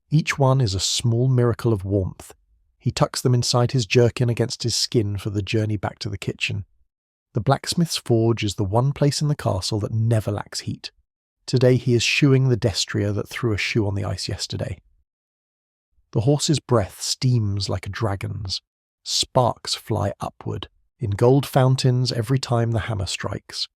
Each one is a small miracle of warmth. He tucks them inside his jerkin against his skin for the journey back to the kitchen. The blacksmith's forge is the one place in the castle that never lacks heat. Today he is shoeing the destrier that threw a shoe on the ice yesterday. The horse's breath steams like a dragon's. Sparks fly upward, in gold fountains every time the hammer strikes.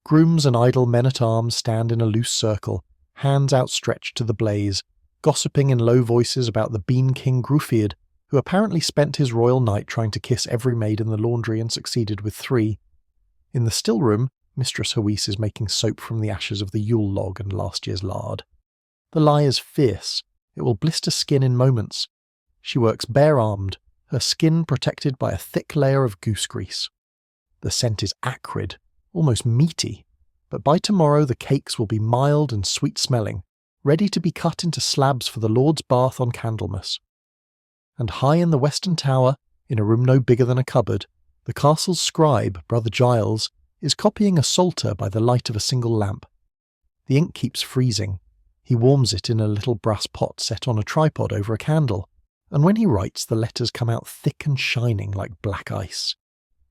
Grooms and idle men-at-arms stand in a loose circle, hands outstretched to the blaze, gossiping in low voices about the Bean King Gruffydd, who apparently spent his royal night trying to kiss every maid in the laundry and succeeded with 3. In the still room, Mistress Hawise is making soap from the ashes of the Yule log and last year's lard. The lye is fierce. It will blister skin in moments. She works bare-armed, her skin protected by a thick layer of goose grease. The scent is acrid, almost meaty, but by tomorrow the cakes will be mild and sweet-smelling, ready to be cut into slabs for the Lord's bath on Candlemas. And high in the western tower, in a room no bigger than a cupboard, the castle's scribe, Brother Giles, is copying a psalter by the light of a single lamp. The ink keeps freezing. He warms it in a little brass pot set on a tripod over a candle, and when he writes the letters come out thick and shining like black ice.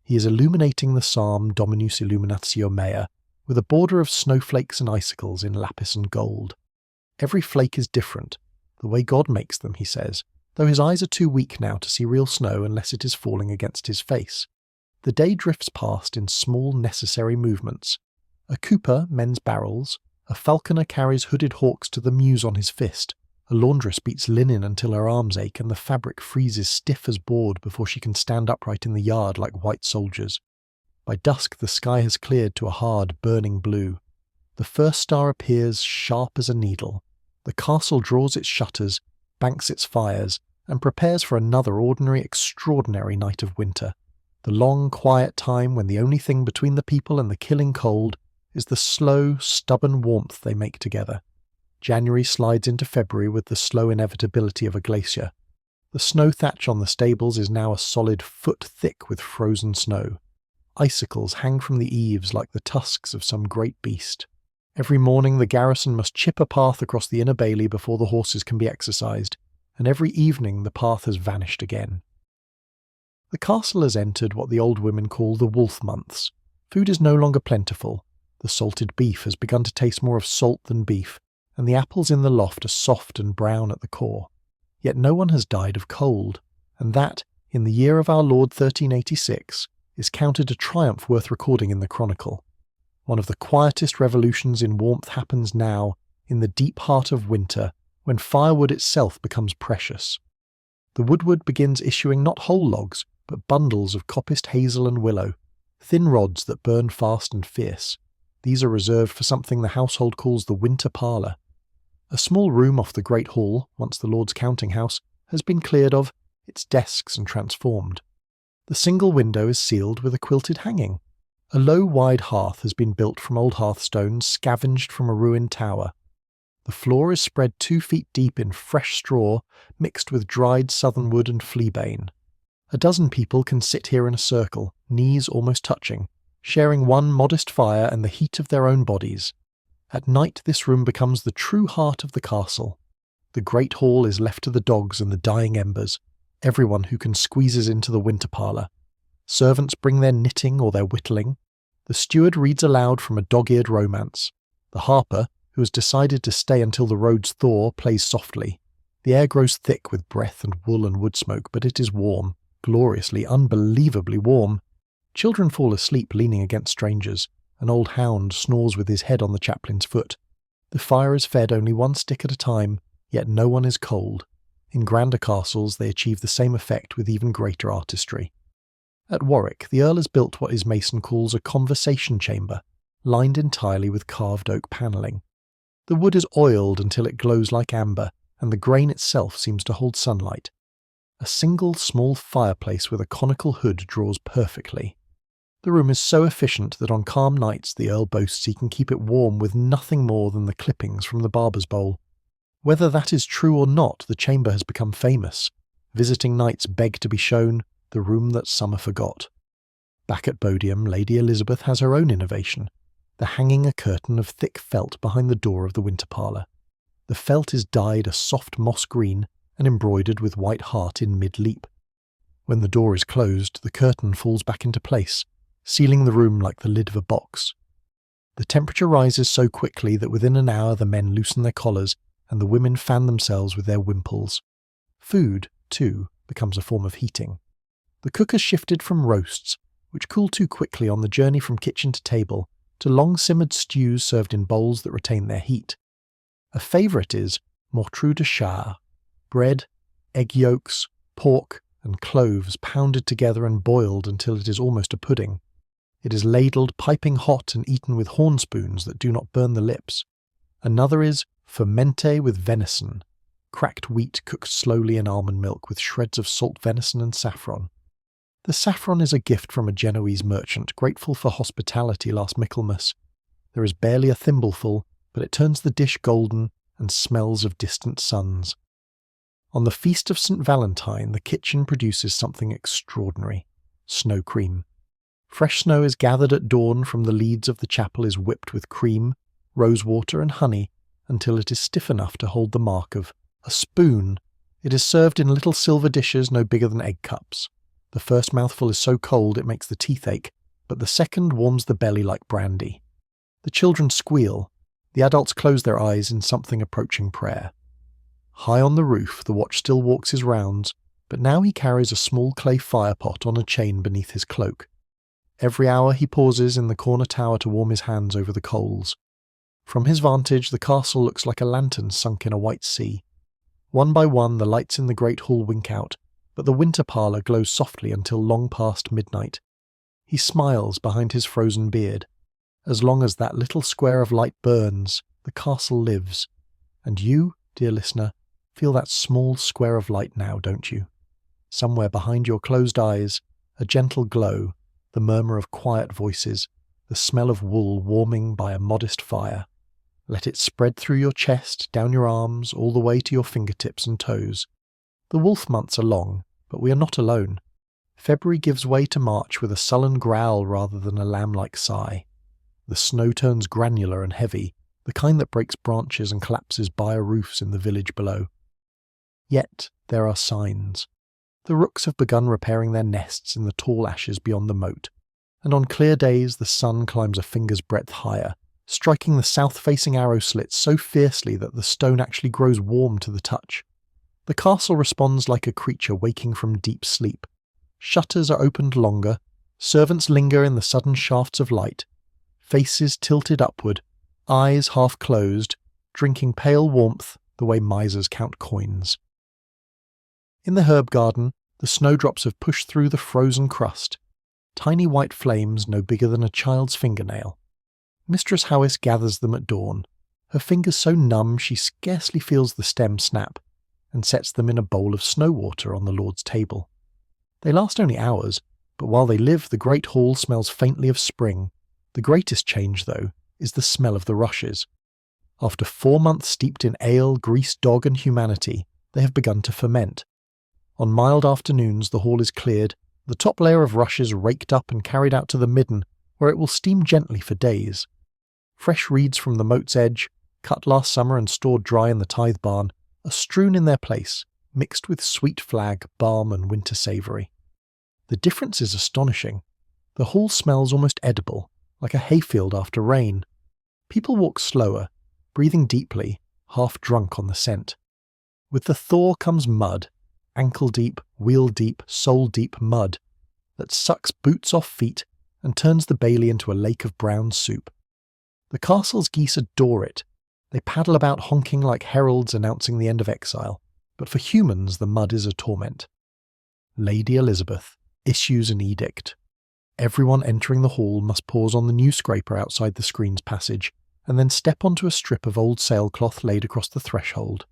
He is illuminating the psalm Dominus Illuminatio Mea with a border of snowflakes and icicles in lapis and gold. Every flake is different, the way God makes them, he says, though his eyes are too weak now to see real snow unless it is falling against his face. The day drifts past in small necessary movements. A cooper mends barrels, a falconer carries hooded hawks to the mews on his fist, a laundress beats linen until her arms ache and the fabric freezes stiff as board before she can stand upright in the yard like white soldiers. By dusk the sky has cleared to a hard, burning blue. The first star appears sharp as a needle. The castle draws its shutters, banks its fires, and prepares for another ordinary, extraordinary night of winter. The long, quiet time when the only thing between the people and the killing cold is the slow, stubborn warmth they make together. January slides into February with the slow inevitability of a glacier. The snow thatch on the stables is now a solid foot thick with frozen snow. Icicles hang from the eaves like the tusks of some great beast. Every morning the garrison must chip a path across the inner bailey before the horses can be exercised, and every evening the path has vanished again. The castle has entered what the old women call the wolf months. Food is no longer plentiful. The salted beef has begun to taste more of salt than beef, and the apples in the loft are soft and brown at the core. Yet no one has died of cold, and that, in the year of our Lord 1386, is counted a triumph worth recording in the chronicle. One of the quietest revolutions in warmth happens now, in the deep heart of winter, when firewood itself becomes precious. The woodward begins issuing not whole logs, but bundles of coppiced hazel and willow, thin rods that burn fast and fierce. These are reserved for something the household calls the winter parlour. A small room off the great hall, once the Lord's counting house, has been cleared of, its desks and transformed. The single window is sealed with a quilted hanging. A low, wide hearth has been built from old hearthstones scavenged from a ruined tower. The floor is spread 2 feet deep in fresh straw, mixed with dried southern wood and fleabane. A dozen people can sit here in a circle, knees almost touching, sharing one modest fire and the heat of their own bodies. At night this room becomes the true heart of the castle. The great hall is left to the dogs and the dying embers. Everyone who can squeezes into the winter parlour. Servants bring their knitting or their whittling. The steward reads aloud from a dog-eared romance. The harper, who has decided to stay until the roads thaw, plays softly. The air grows thick with breath and wool and wood smoke, but it is warm, gloriously, unbelievably warm. Children fall asleep leaning against strangers. An old hound snores with his head on the chaplain's foot. The fire is fed only 1 stick at a time, yet no one is cold. In grander castles they achieve the same effect with even greater artistry. At Warwick, the Earl has built what his mason calls a conversation chamber, lined entirely with carved oak panelling. The wood is oiled until it glows like amber, and the grain itself seems to hold sunlight. A single small fireplace with a conical hood draws perfectly. The room is so efficient that on calm nights the Earl boasts he can keep it warm with nothing more than the clippings from the barber's bowl. Whether that is true or not, the chamber has become famous. Visiting knights beg to be shown the room that summer forgot. Back at Bodiam, Lady Elizabeth has her own innovation, the hanging a curtain of thick felt behind the door of the winter parlour. The felt is dyed a soft moss green and embroidered with white heart in mid-leap. When the door is closed, the curtain falls back into place, sealing the room like the lid of a box. The temperature rises so quickly that within an hour the men loosen their collars and the women fan themselves with their wimples. Food, too, becomes a form of heating. The cook has shifted from roasts, which cool too quickly on the journey from kitchen to table, to long-simmered stews served in bowls that retain their heat. A favourite is mortrou de char, bread, egg yolks, pork, and cloves pounded together and boiled until it is almost a pudding. It is ladled piping hot and eaten with horn spoons that do not burn the lips. Another is fermente with venison, cracked wheat cooked slowly in almond milk with shreds of salt venison and saffron. The saffron is a gift from a Genoese merchant grateful for hospitality last Michaelmas. There is barely a thimbleful, but it turns the dish golden and smells of distant suns. On the feast of St. Valentine, the kitchen produces something extraordinary: snow cream. Fresh snow is gathered at dawn from the leads of the chapel, is whipped with cream, rose water and honey until it is stiff enough to hold the mark of a spoon. It is served in little silver dishes no bigger than egg cups. The first mouthful is so cold it makes the teeth ache, but the second warms the belly like brandy. The children squeal. The adults close their eyes in something approaching prayer. High on the roof, the watch still walks his rounds, but now he carries a small clay firepot on a chain beneath his cloak. Every hour he pauses in the corner tower to warm his hands over the coals. From his vantage, the castle looks like a lantern sunk in a white sea. One by one, the lights in the great hall wink out, but the winter parlour glows softly until long past midnight. He smiles behind his frozen beard. As long as that little square of light burns, the castle lives. And you, dear listener, feel that small square of light now, don't you? Somewhere behind your closed eyes, a gentle glow, the murmur of quiet voices, the smell of wool warming by a modest fire. Let it spread through your chest, down your arms, all the way to your fingertips and toes. The wolf months are long, but we are not alone. February gives way to March with a sullen growl rather than a lamb-like sigh. The snow turns granular and heavy, the kind that breaks branches and collapses byre roofs in the village below. Yet there are signs. The rooks have begun repairing their nests in the tall ashes beyond the moat, and on clear days the sun climbs a finger's breadth higher, striking the south-facing arrow slits so fiercely that the stone actually grows warm to the touch. The castle responds like a creature waking from deep sleep. Shutters are opened longer, servants linger in the sudden shafts of light, faces tilted upward, eyes half closed, drinking pale warmth the way misers count coins. In the herb garden, the snowdrops have pushed through the frozen crust, tiny white flames no bigger than a child's fingernail. Mistress Howis gathers them at dawn, her fingers so numb she scarcely feels the stem snap, and sets them in a bowl of snow water on the Lord's table. They last only hours, but while they live, the great hall smells faintly of spring. The greatest change, though, is the smell of the rushes. After 4 months steeped in ale, greased dog and humanity, they have begun to ferment. On mild afternoons the hall is cleared, the top layer of rushes raked up and carried out to the midden, where it will steam gently for days. Fresh reeds from the moat's edge, cut last summer and stored dry in the tithe barn, are strewn in their place, mixed with sweet flag, balm and winter savoury. The difference is astonishing. The hall smells almost edible, like a hayfield after rain. People walk slower, breathing deeply, half drunk on the scent. With the thaw comes mud, ankle-deep, wheel-deep, sole-deep mud, that sucks boots off feet and turns the bailey into a lake of brown soup. The castle's geese adore it. They paddle about honking like heralds announcing the end of exile. but for humans the mud is a torment. Lady Elizabeth issues an edict. Everyone entering the hall must pause on the new scraper outside the screen's passage, and then step onto a strip of old sailcloth laid across the threshold.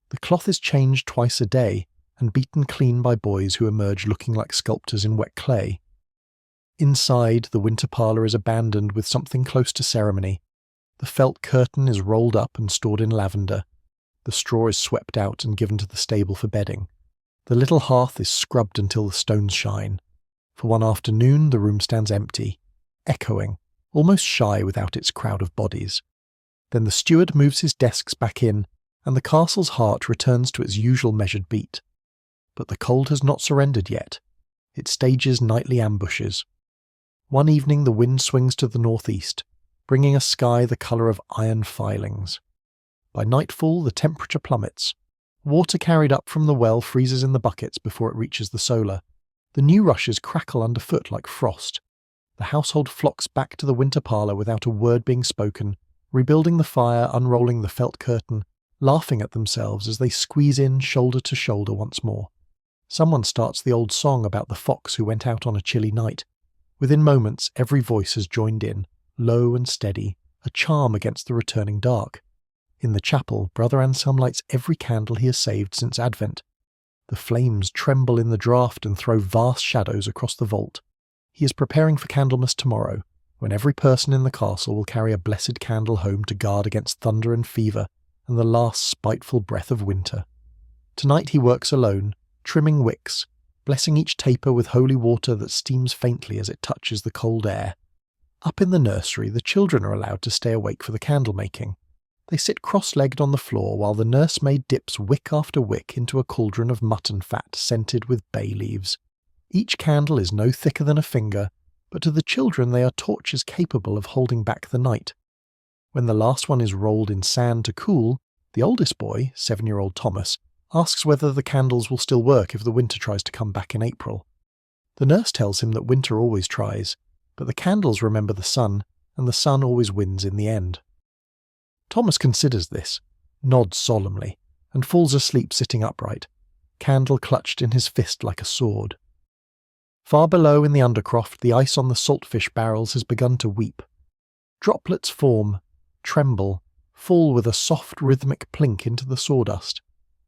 The cloth is changed twice a day, and beaten clean by boys who emerge looking like sculptors in wet clay. Inside, the winter parlour is abandoned with something close to ceremony. The felt curtain is rolled up and stored in lavender. The straw is swept out and given to the stable for bedding. The little hearth is scrubbed until the stones shine. For one afternoon, the room stands empty, echoing, almost shy without its crowd of bodies. Then the steward moves his desks back in, and the castle's heart returns to its usual measured beat. But the cold has not surrendered yet. It stages nightly ambushes. One evening the wind swings to the northeast, bringing a sky the colour of iron filings. By nightfall the temperature plummets. Water carried up from the well freezes in the buckets before it reaches the solar. The new rushes crackle underfoot like frost. The household flocks back to the winter parlour without a word being spoken, rebuilding the fire, unrolling the felt curtain, laughing at themselves as they squeeze in shoulder to shoulder once more. Someone starts the old song about the fox who went out on a chilly night. Within moments every voice has joined in, low and steady, a charm against the returning dark. In the chapel, Brother Anselm lights every candle he has saved since Advent. The flames tremble in the draught and throw vast shadows across the vault. He is preparing for Candlemas tomorrow, when every person in the castle will carry a blessed candle home to guard against thunder and fever and the last spiteful breath of winter. Tonight he works alone, trimming wicks, blessing each taper with holy water that steams faintly as it touches the cold air. Up in the nursery, the children are allowed to stay awake for the candle making. They sit cross-legged on the floor while the nursemaid dips wick after wick into a cauldron of mutton fat scented with bay leaves. Each candle is no thicker than a finger, but to the children they are torches capable of holding back the night. When the last one is rolled in sand to cool, the oldest boy, 7-year-old Thomas, asks whether the candles will still work if the winter tries to come back in April. The nurse tells him that winter always tries, but the candles remember the sun, and the sun always wins in the end. Thomas considers this, nods solemnly, and falls asleep sitting upright, candle clutched in his fist like a sword. Far below in the undercroft, the ice on the saltfish barrels has begun to weep. Droplets form, tremble, fall with a soft rhythmic plink into the sawdust.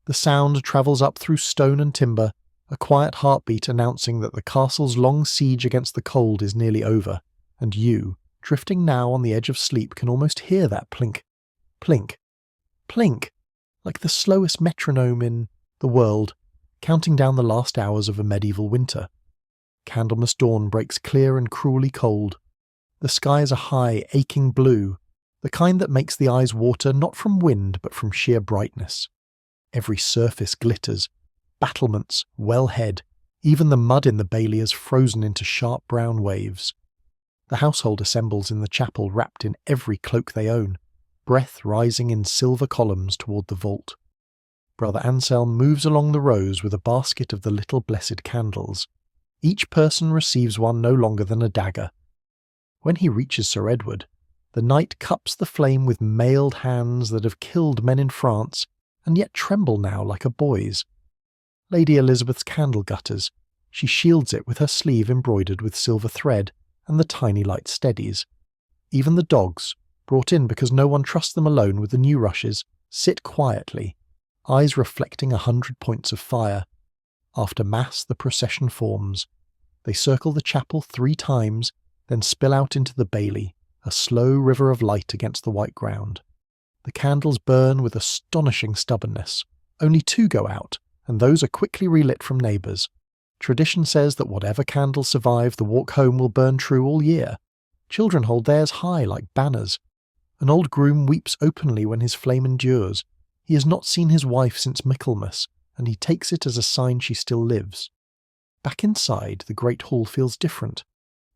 The sound travels up through stone and timber, a quiet heartbeat announcing that the castle's long siege against the cold is nearly over, and you, drifting now on the edge of sleep, can almost hear that plink, plink, plink, like the slowest metronome in the world, counting down the last hours of a medieval winter. Candlemas dawn breaks clear and cruelly cold. The sky is a high, aching blue, the kind that makes the eyes water not from wind but from sheer brightness. Every surface glitters, battlements, wellhead, even the mud in the bailey is frozen into sharp brown waves. The household assembles in the chapel wrapped in every cloak they own, breath rising in silver columns toward the vault. Brother Anselm moves along the rows with a basket of the little blessed candles. Each person receives one no longer than a dagger. When he reaches Sir Edward, the knight cups the flame with mailed hands that have killed men in France, and yet tremble now like a boy's. Lady Elizabeth's candle gutters. She shields it with her sleeve embroidered with silver thread, and the tiny light steadies. Even the dogs, brought in because no one trusts them alone with the new rushes, sit quietly, eyes reflecting 100 points of fire. After Mass, the procession forms. They circle the chapel 3 times, then spill out into the bailey, a slow river of light against the white ground. The candles burn with astonishing stubbornness. Only 2 go out, and those are quickly relit from neighbours. Tradition says that whatever candles survive the walk home will burn true all year. Children hold theirs high like banners. An old groom weeps openly when his flame endures. He has not seen his wife since Michaelmas, and he takes it as a sign she still lives. Back inside, the great hall feels different.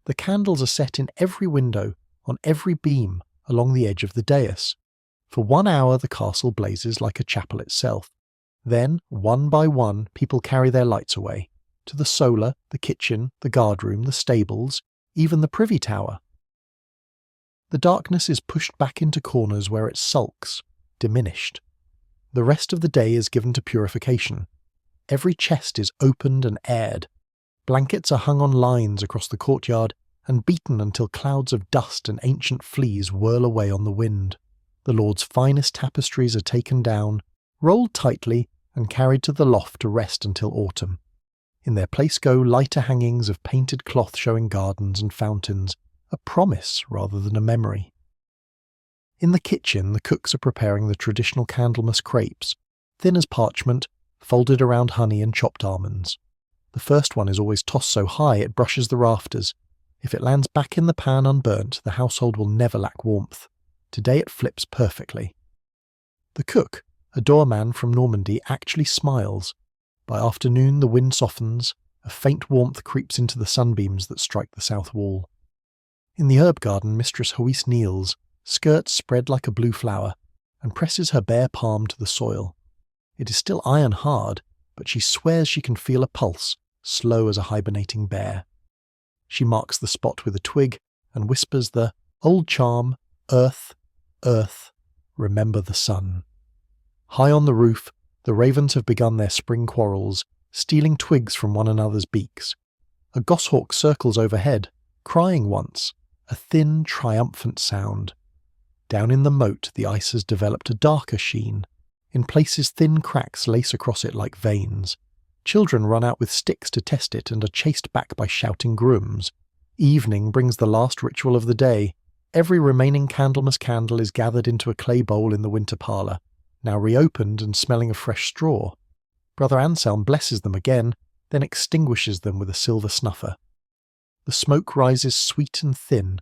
The candles are set in every window, on every beam, along the edge of the dais. For 1 hour the castle blazes like a chapel itself. Then, one by one, people carry their lights away, to the solar, the kitchen, the guardroom, the stables, even the privy tower. The darkness is pushed back into corners where it sulks, diminished. The rest of the day is given to purification. Every chest is opened and aired. Blankets are hung on lines across the courtyard and beaten until clouds of dust and ancient fleas whirl away on the wind. The Lord's finest tapestries are taken down, rolled tightly, and carried to the loft to rest until autumn. In their place go lighter hangings of painted cloth showing gardens and fountains, a promise rather than a memory. In the kitchen, the cooks are preparing the traditional Candlemas crepes, thin as parchment, folded around honey and chopped almonds. The first one is always tossed so high it brushes the rafters. If it lands back in the pan unburnt, the household will never lack warmth. Today it flips perfectly. The cook, a doorman from Normandy, actually smiles. By afternoon the wind softens, a faint warmth creeps into the sunbeams that strike the south wall. In the herb garden, Mistress Hoise kneels, skirts spread like a blue flower, and presses her bare palm to the soil. It is still iron hard, but she swears she can feel a pulse, slow as a hibernating bear. She marks the spot with a twig and whispers the old charm, earth, earth, remember the sun. High on the roof, the ravens have begun their spring quarrels, stealing twigs from one another's beaks. A goshawk circles overhead, crying once, a thin, triumphant sound. Down in the moat, the ice has developed a darker sheen. In places, thin cracks lace across it like veins. Children run out with sticks to test it and are chased back by shouting grooms. Evening brings the last ritual of the day. Every remaining Candlemas candle is gathered into a clay bowl in the winter parlour, now reopened and smelling of fresh straw. Brother Anselm blesses them again, then extinguishes them with a silver snuffer. The smoke rises sweet and thin.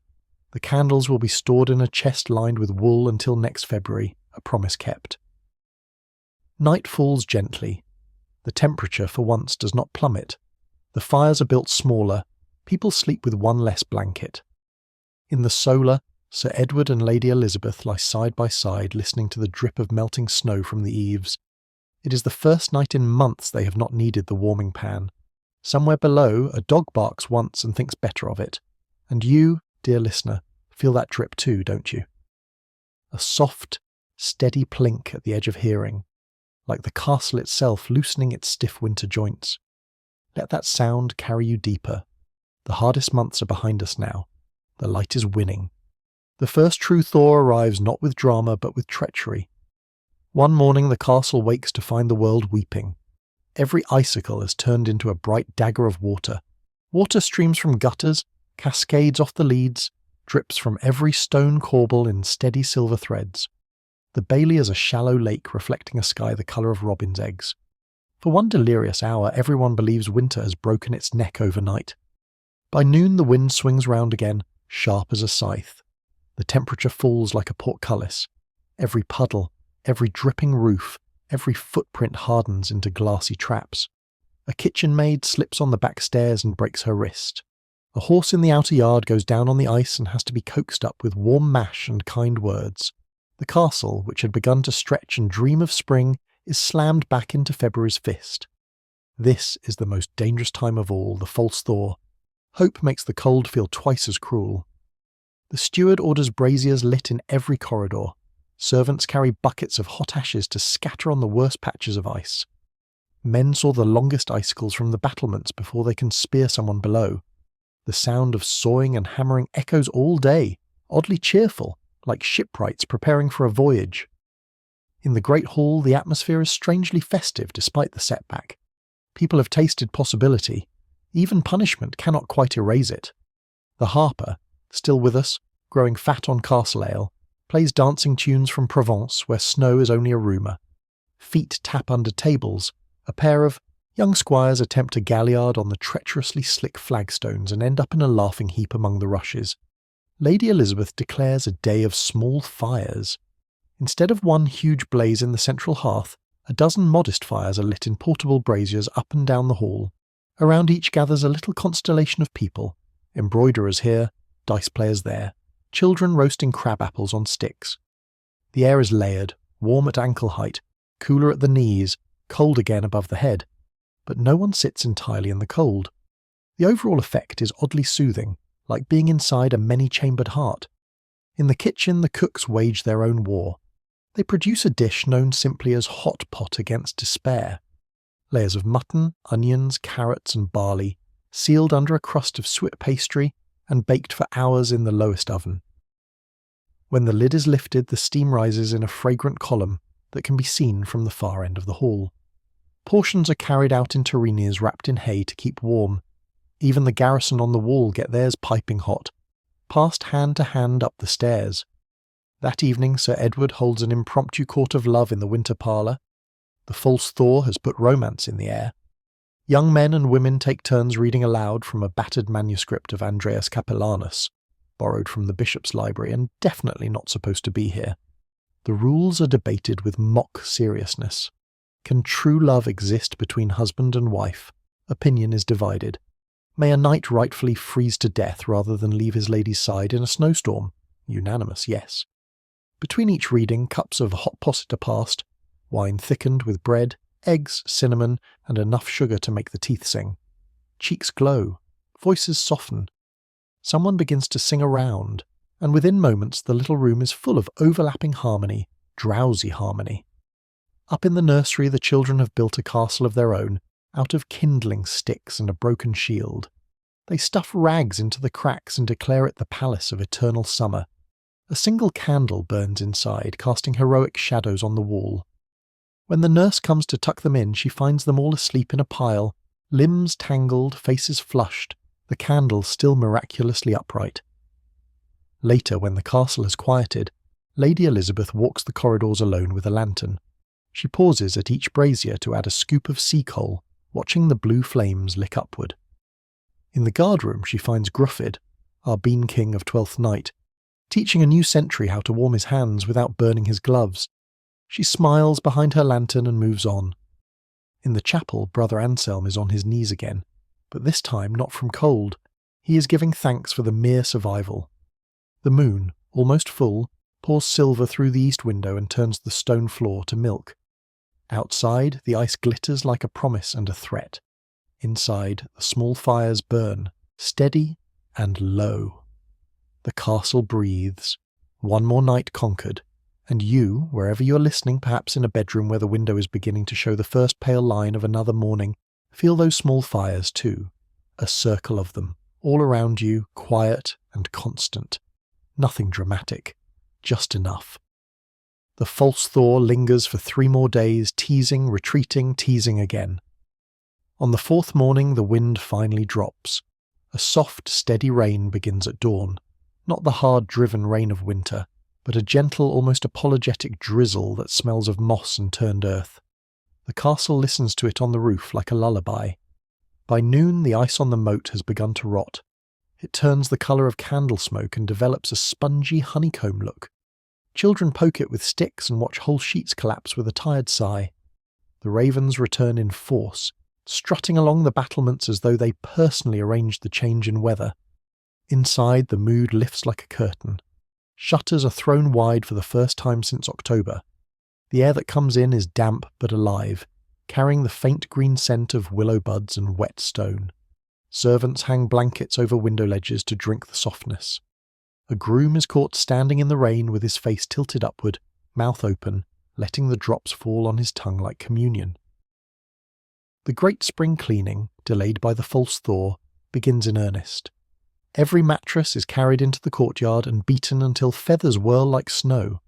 The candles will be stored in a chest lined with wool until next February, a promise kept. Night falls gently. The temperature for once does not plummet. The fires are built smaller. People sleep with one less blanket. In the solar, Sir Edward and Lady Elizabeth lie side by side listening to the drip of melting snow from the eaves. It is the first night in months they have not needed the warming pan. Somewhere below, a dog barks once and thinks better of it. And you, dear listener, feel that drip too, don't you? A soft, steady plink at the edge of hearing, like the castle itself loosening its stiff winter joints. Let that sound carry you deeper. The hardest months are behind us now. The light is winning. The first true thaw arrives not with drama but with treachery. One morning the castle wakes to find the world weeping. Every icicle has turned into a bright dagger of water. Water streams from gutters, cascades off the leads, drips from every stone corbel in steady silver threads. The bailey is a shallow lake reflecting a sky the colour of robin's eggs. For one delirious hour everyone believes winter has broken its neck overnight. By noon the wind swings round again, sharp as a scythe. The temperature falls like a portcullis. Every puddle, every dripping roof, every footprint hardens into glassy traps. A kitchen maid slips on the back stairs and breaks her wrist. A horse in the outer yard goes down on the ice and has to be coaxed up with warm mash and kind words. The castle, which had begun to stretch and dream of spring, is slammed back into February's fist. This is the most dangerous time of all, the false thaw. Hope makes the cold feel twice as cruel. The steward orders braziers lit in every corridor. Servants carry buckets of hot ashes to scatter on the worst patches of ice. Men saw the longest icicles from the battlements before they can spear someone below. The sound of sawing and hammering echoes all day, oddly cheerful, like shipwrights preparing for a voyage. In the great hall, the atmosphere is strangely festive despite the setback. People have tasted possibility. Even punishment cannot quite erase it. The harper, still with us, growing fat on castle ale, plays dancing tunes from Provence where snow is only a rumour. Feet tap under tables. A pair of young squires attempt a galliard on the treacherously slick flagstones and end up in a laughing heap among the rushes. Lady Elizabeth declares a day of small fires. Instead of one huge blaze in the central hearth, a dozen modest fires are lit in portable braziers up and down the hall. Around each gathers a little constellation of people, embroiderers here, dice players there, children roasting crab apples on sticks. The air is layered, warm at ankle height, cooler at the knees, cold again above the head, but no one sits entirely in the cold. The overall effect is oddly soothing, like being inside a many-chambered heart. In the kitchen the cooks wage their own war. They produce a dish known simply as hot pot against despair. Layers of mutton, onions, carrots and barley, sealed under a crust of suet pastry and baked for hours in the lowest oven. When the lid is lifted, the steam rises in a fragrant column that can be seen from the far end of the hall. Portions are carried out in terrines wrapped in hay to keep warm. Even the garrison on the wall get theirs piping hot, passed hand to hand up the stairs. That evening Sir Edward holds an impromptu court of love in the winter parlour. The false thaw has put romance in the air. Young men and women take turns reading aloud from a battered manuscript of Andreas Capellanus, borrowed from the bishop's library and definitely not supposed to be here. The rules are debated with mock seriousness. Can true love exist between husband and wife? Opinion is divided. May a knight rightfully freeze to death rather than leave his lady's side in a snowstorm? Unanimous, yes. Between each reading, cups of hot posset are passed, wine thickened with bread, eggs, cinnamon, and enough sugar to make the teeth sing. Cheeks glow, voices soften. Someone begins to sing around, and within moments the little room is full of overlapping harmony, drowsy harmony. Up in the nursery the children have built a castle of their own, out of kindling sticks and a broken shield. They stuff rags into the cracks and declare it the palace of eternal summer. A single candle burns inside, casting heroic shadows on the wall. When the nurse comes to tuck them in, she finds them all asleep in a pile, limbs tangled, faces flushed, the candle still miraculously upright. Later, when the castle has quieted, Lady Elizabeth walks the corridors alone with a lantern. She pauses at each brazier to add a scoop of sea coal, watching the blue flames lick upward. In the guardroom she finds Gruffydd, our Bean King of Twelfth Night, teaching a new sentry how to warm his hands without burning his gloves. She smiles behind her lantern and moves on. In the chapel, Brother Anselm is on his knees again, but this time not from cold. He is giving thanks for the mere survival. The moon, almost full, pours silver through the east window and turns the stone floor to milk. Outside, the ice glitters like a promise and a threat. Inside, the small fires burn, steady and low. The castle breathes. One more night conquered. And you, wherever you are listening, perhaps in a bedroom where the window is beginning to show the first pale line of another morning, feel those small fires too. A circle of them, all around you, quiet and constant. Nothing dramatic, just enough. The false thaw lingers for 3 more days, teasing, retreating, teasing again. On the 4th morning the wind finally drops. A soft, steady rain begins at dawn. Not the hard-driven rain of winter, but a gentle, almost apologetic drizzle that smells of moss and turned earth. The castle listens to it on the roof like a lullaby. By noon the ice on the moat has begun to rot. It turns the colour of candle smoke and develops a spongy honeycomb look. Children poke it with sticks and watch whole sheets collapse with a tired sigh. The ravens return in force, strutting along the battlements as though they personally arranged the change in weather. Inside, the mood lifts like a curtain. Shutters are thrown wide for the first time since October. The air that comes in is damp but alive, carrying the faint green scent of willow buds and wet stone. Servants hang blankets over window ledges to drink the softness. A groom is caught standing in the rain with his face tilted upward, mouth open, letting the drops fall on his tongue like communion. The great spring cleaning, delayed by the false thaw, begins in earnest. Every mattress is carried into the courtyard and beaten until feathers whirl like snow.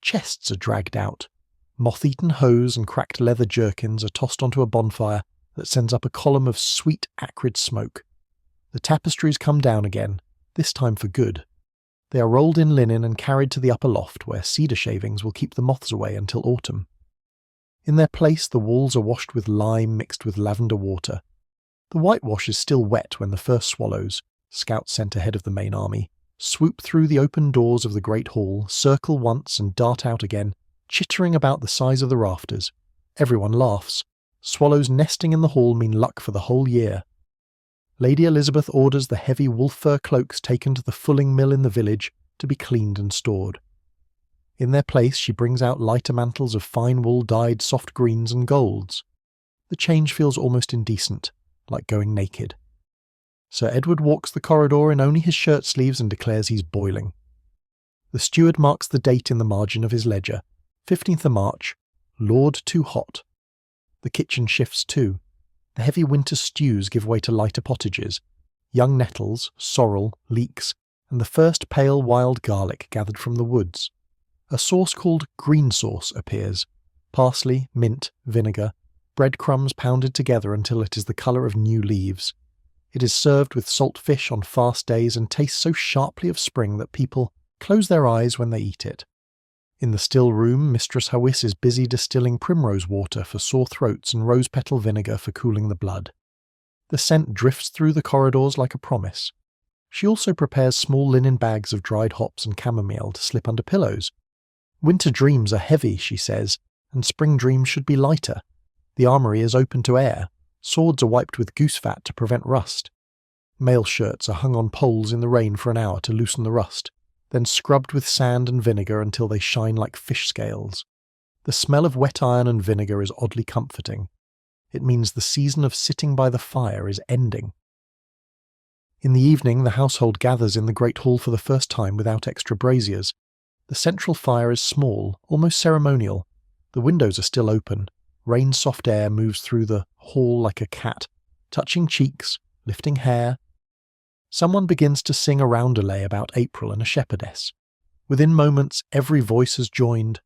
Chests are dragged out. Moth-eaten hose and cracked leather jerkins are tossed onto a bonfire that sends up a column of sweet, acrid smoke. The tapestries come down again, this time for good. They are rolled in linen and carried to the upper loft, where cedar shavings will keep the moths away until autumn. In their place, the walls are washed with lime mixed with lavender water. The whitewash is still wet when the first swallows, scouts sent ahead of the main army, swoop through the open doors of the great hall, circle once and dart out again, chittering about the size of the rafters. Everyone laughs. Swallows nesting in the hall mean luck for the whole year. Lady Elizabeth orders the heavy wolf-fur cloaks taken to the fulling mill in the village to be cleaned and stored. In their place she brings out lighter mantles of fine wool dyed soft greens and golds. The change feels almost indecent, like going naked. Sir Edward walks the corridor in only his shirt sleeves and declares he's boiling. The steward marks the date in the margin of his ledger. 15th of March, Lord too hot. The kitchen shifts too. The heavy winter stews give way to lighter pottages, young nettles, sorrel, leeks, and the first pale wild garlic gathered from the woods. A sauce called green sauce appears. Parsley, mint, vinegar, breadcrumbs pounded together until it is the colour of new leaves. It is served with salt fish on fast days and tastes so sharply of spring that people close their eyes when they eat it. In the still room, Mistress Hawis is busy distilling primrose water for sore throats and rose-petal vinegar for cooling the blood. The scent drifts through the corridors like a promise. She also prepares small linen bags of dried hops and chamomile to slip under pillows. Winter dreams are heavy, she says, and spring dreams should be lighter. The armoury is open to air. Swords are wiped with goose fat to prevent rust. Mail shirts are hung on poles in the rain for an hour to loosen the rust, then scrubbed with sand and vinegar until they shine like fish scales. The smell of wet iron and vinegar is oddly comforting. It means the season of sitting by the fire is ending. In the evening, the household gathers in the great hall for the first time without extra braziers. The central fire is small, almost ceremonial. The windows are still open. Rain-soft air moves through the hall like a cat, touching cheeks, lifting hair. Someone begins to sing a roundelay about April and a shepherdess. Within moments, every voice has joined.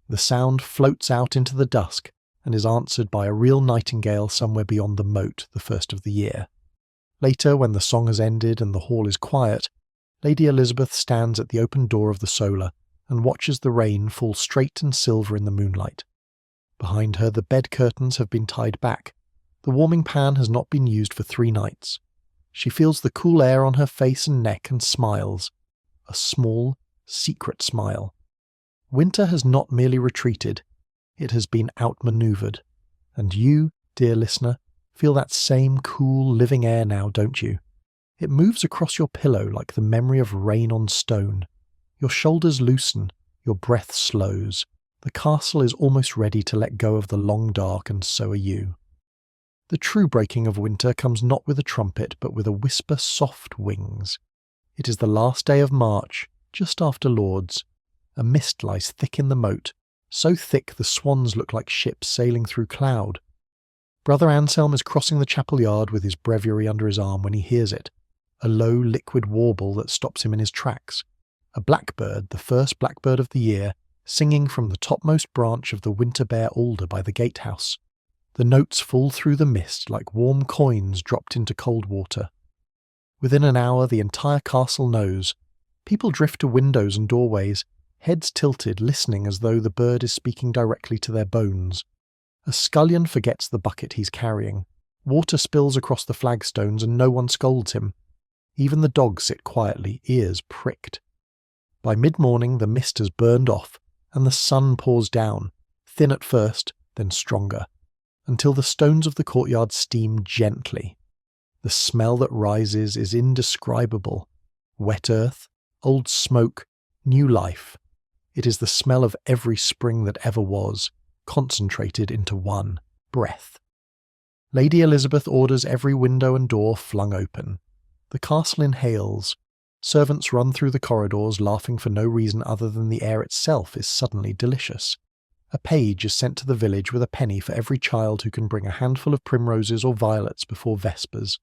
The sound floats out into the dusk and is answered by a real nightingale somewhere beyond the moat the first of the year. Later, when the song has ended and the hall is quiet, Lady Elizabeth stands at the open door of the solar and watches the rain fall straight and silver in the moonlight. Behind her, the bed curtains have been tied back. The warming pan has not been used for 3 nights. She feels the cool air on her face and neck and smiles. A small, secret smile. Winter has not merely retreated. It has been outmanoeuvred. And you, dear listener, feel that same cool, living air now, don't you? It moves across your pillow like the memory of rain on stone. Your shoulders loosen, your breath slows. The castle is almost ready to let go of the long dark, and so are you. The true breaking of winter comes not with a trumpet, but with a whisper soft wings. It is the last day of March, just after Lord's. A mist lies thick in the moat, so thick the swans look like ships sailing through cloud. Brother Anselm is crossing the chapel yard with his breviary under his arm when he hears it, a low liquid warble that stops him in his tracks. A blackbird, the first blackbird of the year, singing from the topmost branch of the winter-bare alder by the gatehouse. The notes fall through the mist like warm coins dropped into cold water. Within an hour the entire castle knows. People drift to windows and doorways, heads tilted, listening as though the bird is speaking directly to their bones. A scullion forgets the bucket he's carrying. Water spills across the flagstones and no one scolds him. Even the dogs sit quietly, ears pricked. By mid-morning the mist has burned off, and the sun pours down, thin at first, then stronger, until the stones of the courtyard steam gently. The smell that rises is indescribable. Wet earth, old smoke, new life. It is the smell of every spring that ever was, concentrated into one breath. Lady Elizabeth orders every window and door flung open. The castle inhales. Servants run through the corridors, laughing for no reason other than the air itself is suddenly delicious. A page is sent to the village with a penny for every child who can bring a handful of primroses or violets before vespers.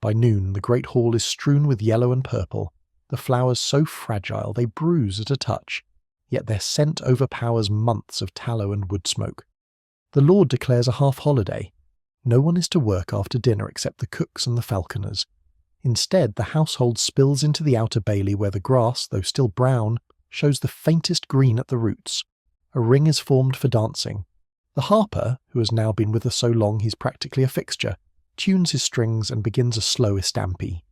By noon the great hall is strewn with yellow and purple, the flowers so fragile they bruise at a touch, yet their scent overpowers months of tallow and wood smoke. The Lord declares a half-holiday. No one is to work after dinner except the cooks and the falconers. Instead, the household spills into the outer bailey where the grass, though still brown, shows the faintest green at the roots. A ring is formed for dancing. The harper, who has now been with us so long he's practically a fixture, tunes his strings and begins a slow estampie.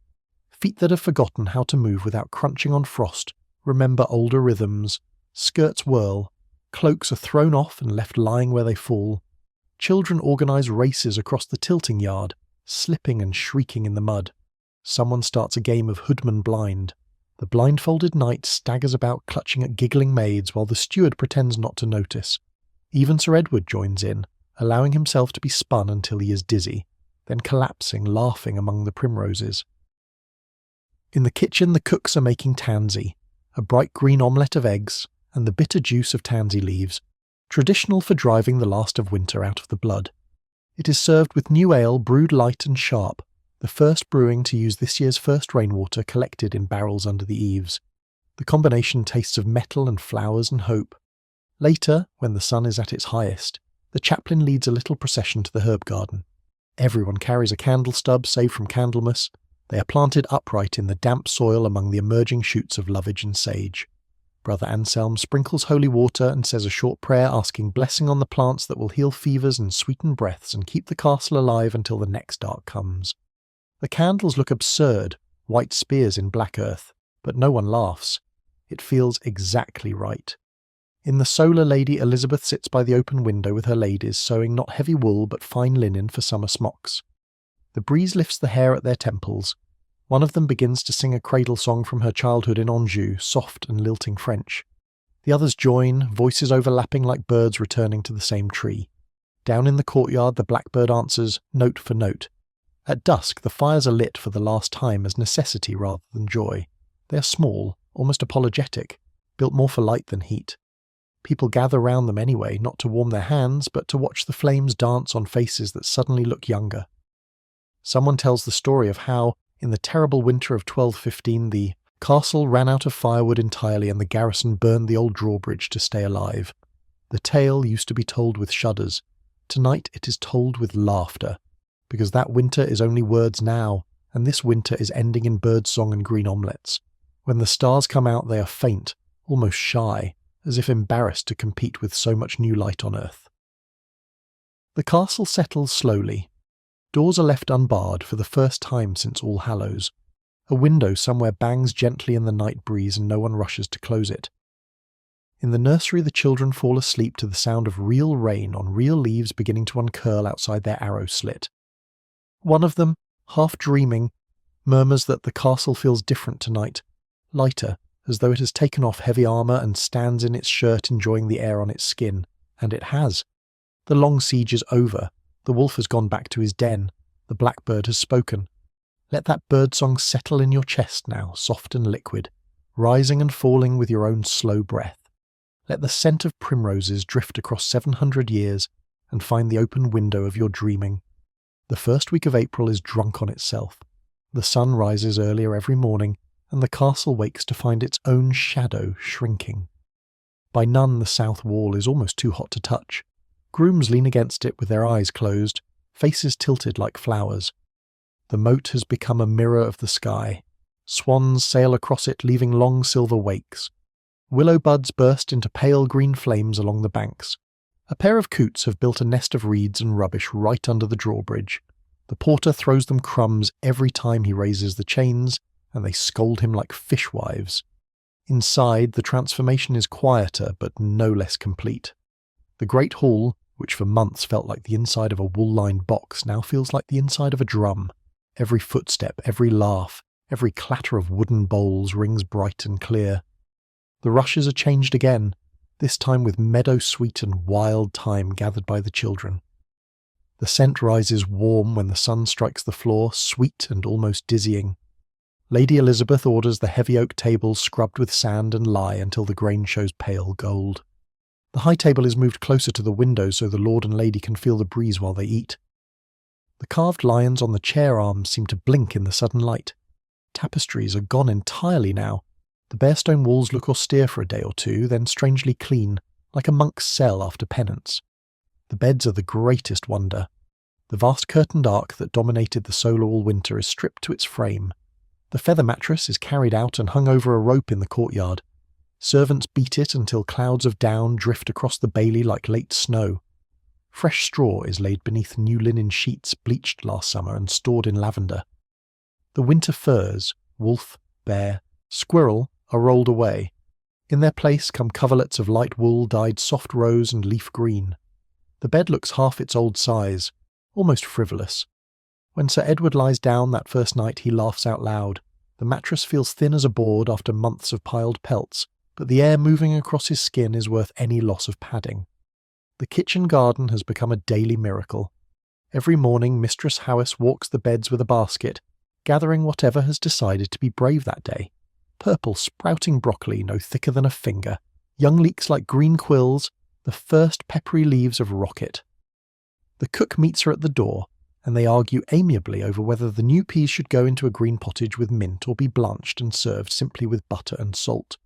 Feet that have forgotten how to move without crunching on frost remember older rhythms. Skirts whirl. Cloaks are thrown off and left lying where they fall. Children organise races across the tilting yard, slipping and shrieking in the mud. Someone starts a game of hoodman blind. The blindfolded knight staggers about clutching at giggling maids while the steward pretends not to notice. Even Sir Edward joins in, allowing himself to be spun until he is dizzy, then collapsing, laughing among the primroses. In the kitchen the cooks are making tansy, a bright green omelette of eggs, and the bitter juice of tansy leaves, traditional for driving the last of winter out of the blood. It is served with new ale brewed light and sharp, the first brewing to use this year's first rainwater collected in barrels under the eaves. The combination tastes of metal and flowers and hope. Later, when the sun is at its highest, the chaplain leads a little procession to the herb garden. Everyone carries a candle stub saved from Candlemas. They are planted upright in the damp soil among the emerging shoots of lovage and sage. Brother Anselm sprinkles holy water and says a short prayer asking blessing on the plants that will heal fevers and sweeten breaths and keep the castle alive until the next dark comes. The candles look absurd, white spears in black earth, but no one laughs. It feels exactly right. In the solar Lady Elizabeth sits by the open window with her ladies, sewing not heavy wool but fine linen for summer smocks. The breeze lifts the hair at their temples. One of them begins to sing a cradle song from her childhood in Anjou, soft and lilting French. The others join, voices overlapping like birds returning to the same tree. Down in the courtyard the blackbird answers, note for note. At dusk the fires are lit for the last time as necessity rather than joy. They are small, almost apologetic, built more for light than heat. People gather round them anyway, not to warm their hands, but to watch the flames dance on faces that suddenly look younger. Someone tells the story of how, in the terrible winter of 1215, the castle ran out of firewood entirely and the garrison burned the old drawbridge to stay alive. The tale used to be told with shudders. Tonight it is told with laughter, because that winter is only words now, and this winter is ending in birdsong and green omelettes. When the stars come out they are faint, almost shy, as if embarrassed to compete with so much new light on earth. The castle settles slowly. Doors are left unbarred for the first time since All Hallows. A window somewhere bangs gently in the night breeze and no one rushes to close it. In the nursery the children fall asleep to the sound of real rain on real leaves beginning to uncurl outside their arrow slit. One of them, half dreaming, murmurs that the castle feels different tonight, lighter, as though it has taken off heavy armour and stands in its shirt enjoying the air on its skin. And it has. The long siege is over. The wolf has gone back to his den. The blackbird has spoken. Let that birdsong settle in your chest now, soft and liquid, rising and falling with your own slow breath. Let the scent of primroses drift across 700 years and find the open window of your dreaming. The first week of April is drunk on itself. The sun rises earlier every morning, and the castle wakes to find its own shadow shrinking. By none the south wall is almost too hot to touch. Grooms lean against it with their eyes closed, faces tilted like flowers. The moat has become a mirror of the sky. Swans sail across it, leaving long silver wakes. Willow buds burst into pale green flames along the banks. A pair of coots have built a nest of reeds and rubbish right under the drawbridge. The porter throws them crumbs every time he raises the chains, and they scold him like fishwives. Inside, the transformation is quieter, but no less complete. The great hall, which for months felt like the inside of a wool-lined box, now feels like the inside of a drum. Every footstep, every laugh, every clatter of wooden bowls rings bright and clear. The rushes are changed again, this time with meadow-sweet and wild thyme gathered by the children. The scent rises warm when the sun strikes the floor, sweet and almost dizzying. Lady Elizabeth orders the heavy oak tables scrubbed with sand and lye until the grain shows pale gold. The high table is moved closer to the window so the lord and lady can feel the breeze while they eat. The carved lions on the chair arms seem to blink in the sudden light. Tapestries are gone entirely now. The bare stone walls look austere for a day or two, then strangely clean, like a monk's cell after penance. The beds are the greatest wonder. The vast curtained ark that dominated the solar all winter is stripped to its frame. The feather mattress is carried out and hung over a rope in the courtyard. Servants beat it until clouds of down drift across the bailey like late snow. Fresh straw is laid beneath new linen sheets bleached last summer and stored in lavender. The winter furs, wolf, bear, squirrel, are rolled away. In their place come coverlets of light wool dyed soft rose and leaf green. The bed looks half its old size, almost frivolous. When Sir Edward lies down that first night he laughs out loud. The mattress feels thin as a board after months of piled pelts, but the air moving across his skin is worth any loss of padding. The kitchen garden has become a daily miracle. Every morning Mistress Howes walks the beds with a basket, gathering whatever has decided to be brave that day. Purple sprouting broccoli no thicker than a finger, Young leeks like green quills, the first peppery leaves of rocket. The cook meets her at the door, and they argue amiably over whether the new peas should go into a green pottage with mint or be blanched and served simply with butter and salt.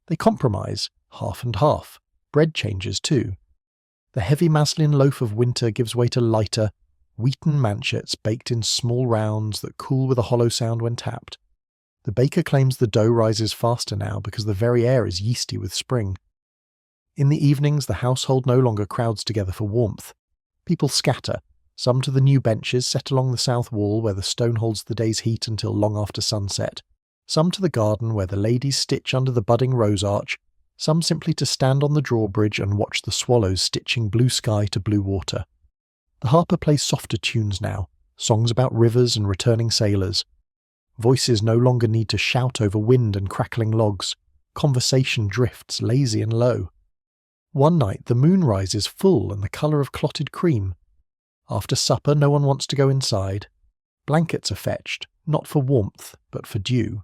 They compromise, half and half. Bread changes too. The heavy muslin loaf of winter gives way to lighter, wheaten manchets baked in small rounds that cool with a hollow sound when tapped. The baker claims the dough rises faster now because the very air is yeasty with spring. In the evenings, the household no longer crowds together for warmth. People scatter, some to the new benches set along the south wall where the stone holds the day's heat until long after sunset, some to the garden where the ladies stitch under the budding rose arch, some simply to stand on the drawbridge and watch the swallows stitching blue sky to blue water. The harper plays softer tunes now, songs about rivers and returning sailors. Voices no longer need to shout over wind and crackling logs. Conversation drifts lazy and low. One night the moon rises full and the colour of clotted cream. After supper no one wants to go inside. Blankets are fetched, not for warmth, but for dew.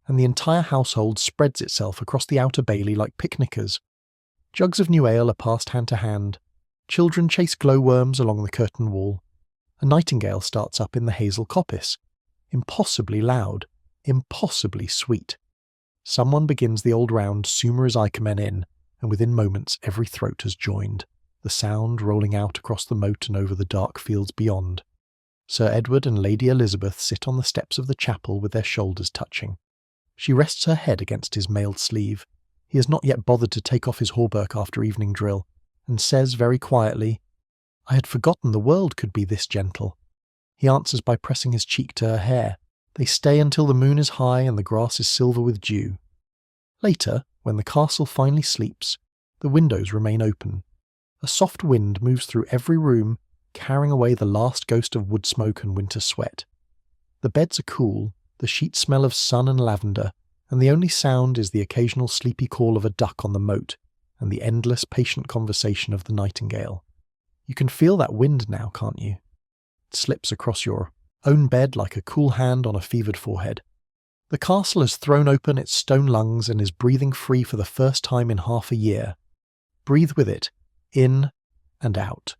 And the entire household spreads itself across the outer bailey like picnickers. Jugs of new ale are passed hand to hand. Children chase glowworms along the curtain wall. A nightingale starts up in the hazel coppice. Impossibly loud, impossibly sweet. Someone begins the old round "Sumer as I come in," and within moments every throat has joined, the sound rolling out across the moat and over the dark fields beyond. Sir Edward and Lady Elizabeth sit on the steps of the chapel with their shoulders touching. She rests her head against his mailed sleeve. He has not yet bothered to take off his hauberk after evening drill, and says very quietly, "I had forgotten the world could be this gentle." He answers by pressing his cheek to her hair. They stay until the moon is high and the grass is silver with dew. Later, when the castle finally sleeps, the windows remain open. A soft wind moves through every room, carrying away the last ghost of wood smoke and winter sweat. The beds are cool, the sheets smell of sun and lavender, and the only sound is the occasional sleepy call of a duck on the moat and the endless patient conversation of the nightingale. You can feel that wind now, can't you? It slips across your own bed like a cool hand on a fevered forehead. The castle has thrown open its stone lungs and is breathing free for the first time in half a year. Breathe with it, in and out,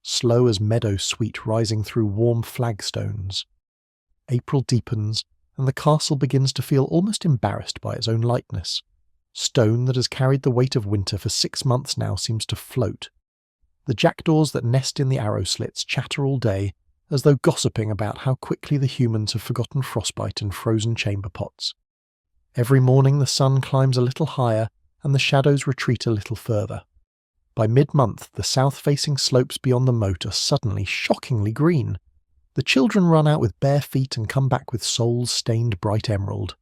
slow as meadow sweet rising through warm flagstones. April deepens, and the castle begins to feel almost embarrassed by its own lightness. Stone that has carried the weight of winter for 6 months now seems to float. The jackdaws that nest in the arrow slits chatter all day, as though gossiping about how quickly the humans have forgotten frostbite and frozen chamber pots. Every morning the sun climbs a little higher and the shadows retreat a little further. By mid-month the south-facing slopes beyond the moat are suddenly shockingly green. The children run out with bare feet and come back with soles stained bright emerald.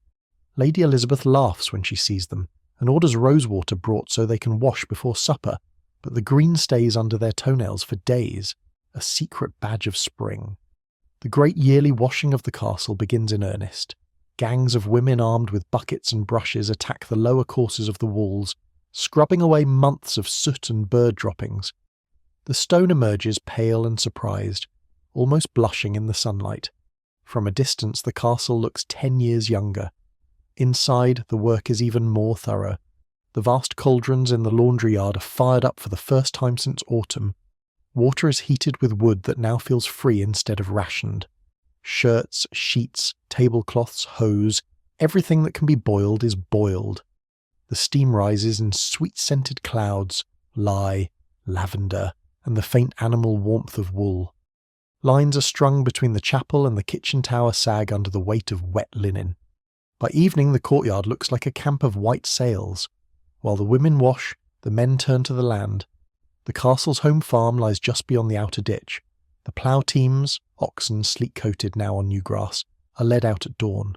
Lady Elizabeth laughs when she sees them, and orders rosewater brought so they can wash before supper, but the green stays under their toenails for days, a secret badge of spring. The great yearly washing of the castle begins in earnest. Gangs of women armed with buckets and brushes attack the lower courses of the walls, scrubbing away months of soot and bird droppings. The stone emerges pale and surprised, almost blushing in the sunlight. From a distance the castle looks 10 years younger. Inside, the work is even more thorough. The vast cauldrons in the laundry yard are fired up for the first time since autumn. Water is heated with wood that now feels free instead of rationed. Shirts, sheets, tablecloths, hose, everything that can be boiled is boiled. The steam rises in sweet-scented clouds, lye, lavender, and the faint animal warmth of wool. Lines are strung between the chapel and the kitchen tower sag under the weight of wet linen. By evening the courtyard looks like a camp of white sails. While the women wash, the men turn to the land. The castle's home farm lies just beyond the outer ditch. The plough teams, oxen sleek-coated now on new grass, are led out at dawn.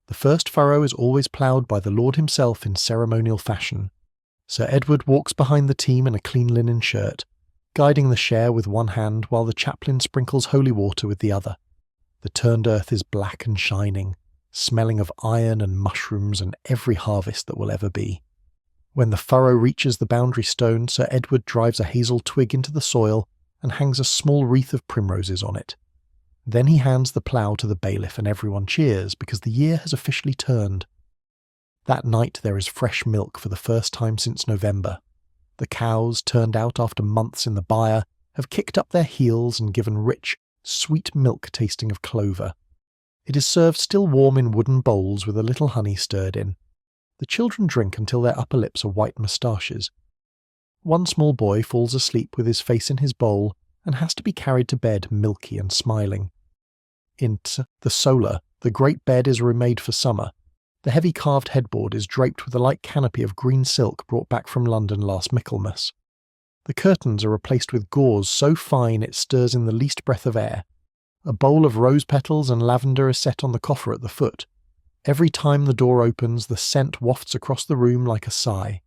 The first furrow is always ploughed by the Lord himself in ceremonial fashion. Sir Edward walks behind the team in a clean linen shirt, guiding the share with one hand while the chaplain sprinkles holy water with the other. The turned earth is black and shining, smelling of iron and mushrooms and every harvest that will ever be. When the furrow reaches the boundary stone, Sir Edward drives a hazel twig into the soil and hangs a small wreath of primroses on it. Then he hands the plough to the bailiff and everyone cheers because the year has officially turned. That night there is fresh milk for the first time since November. The cows, turned out after months in the byre, have kicked up their heels and given rich, sweet milk tasting of clover. It is served still warm in wooden bowls with a little honey stirred in. The children drink until their upper lips are white moustaches. One small boy falls asleep with his face in his bowl and has to be carried to bed milky and smiling. In the solar, the great bed is remade for summer. The heavy carved headboard is draped with a light canopy of green silk brought back from London last Michaelmas. The curtains are replaced with gauze so fine it stirs in the least breath of air. A bowl of rose petals and lavender is set on the coffer at the foot. Every time the door opens, the scent wafts across the room like a sigh.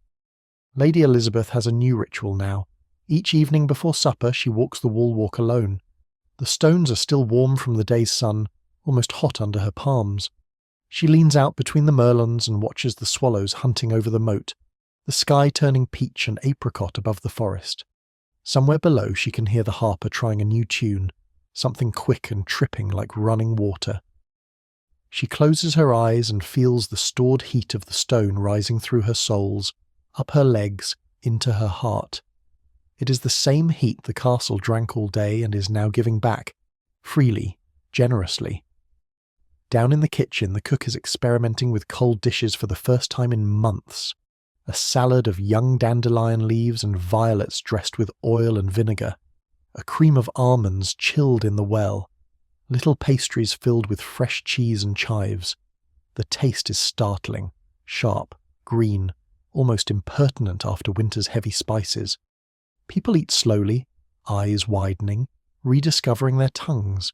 Lady Elizabeth has a new ritual now. Each evening before supper she walks the wall walk alone. The stones are still warm from the day's sun, almost hot under her palms. She leans out between the merlons and watches the swallows hunting over the moat, the sky turning peach and apricot above the forest. Somewhere below she can hear the harper trying a new tune, something quick and tripping like running water. She closes her eyes and feels the stored heat of the stone rising through her soles, up her legs, into her heart. It is the same heat the castle drank all day and is now giving back, freely, generously. Down in the kitchen the cook is experimenting with cold dishes for the first time in months. A salad of young dandelion leaves and violets dressed with oil and vinegar. A cream of almonds chilled in the well. Little pastries filled with fresh cheese and chives. The taste is startling, sharp, green, almost impertinent after winter's heavy spices. People eat slowly, eyes widening, rediscovering their tongues.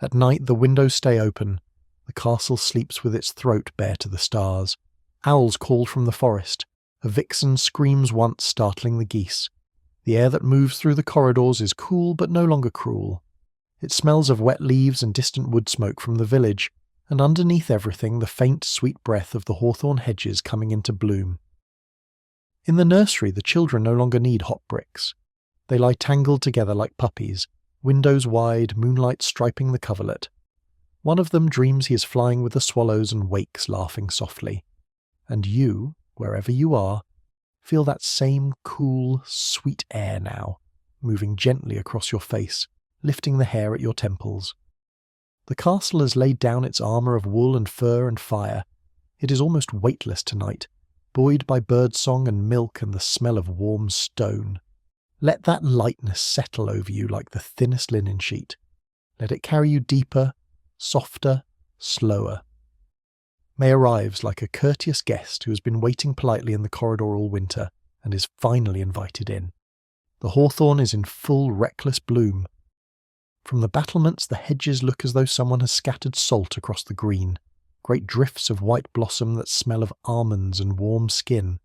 At night the windows stay open. The castle sleeps with its throat bare to the stars. Owls call from the forest. A vixen screams once, startling the geese. The air that moves through the corridors is cool but no longer cruel. It smells of wet leaves and distant wood smoke from the village, and underneath everything the faint, sweet breath of the hawthorn hedges coming into bloom. In the nursery the children no longer need hot bricks. They lie tangled together like puppies, windows wide, moonlight striping the coverlet. One of them dreams he is flying with the swallows and wakes laughing softly. And you, wherever you are, feel that same cool, sweet air now, moving gently across your face, lifting the hair at your temples. The castle has laid down its armour of wool and fur and fire. It is almost weightless tonight, buoyed by birdsong and milk and the smell of warm stone. Let that lightness settle over you like the thinnest linen sheet. Let it carry you deeper, softer, slower. May arrives like a courteous guest who has been waiting politely in the corridor all winter and is finally invited in. The hawthorn is in full reckless bloom. From the battlements the hedges look as though someone has scattered salt across the green, great drifts of white blossom that smell of almonds and warm skin.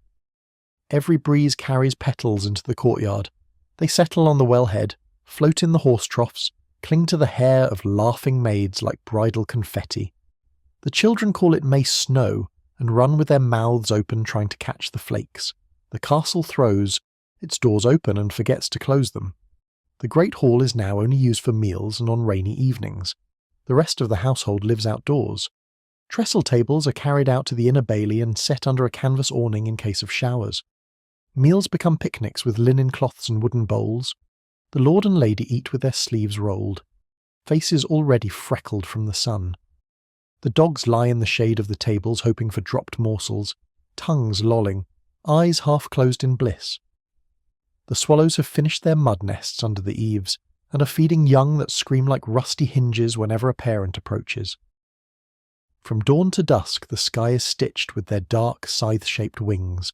Every breeze carries petals into the courtyard. They settle on the wellhead, float in the horse troughs, cling to the hair of laughing maids like bridal confetti. The children call it May Snow and run with their mouths open trying to catch the flakes. The castle throws, its doors open and forgets to close them. The great hall is now only used for meals and on rainy evenings. The rest of the household lives outdoors. Trestle tables are carried out to the inner bailey and set under a canvas awning in case of showers. Meals become picnics with linen cloths and wooden bowls. The lord and lady eat with their sleeves rolled, faces already freckled from the sun. The dogs lie in the shade of the tables hoping for dropped morsels, tongues lolling, eyes half closed in bliss. The swallows have finished their mud nests under the eaves and are feeding young that scream like rusty hinges whenever a parent approaches. From dawn to dusk the sky is stitched with their dark, scythe-shaped wings.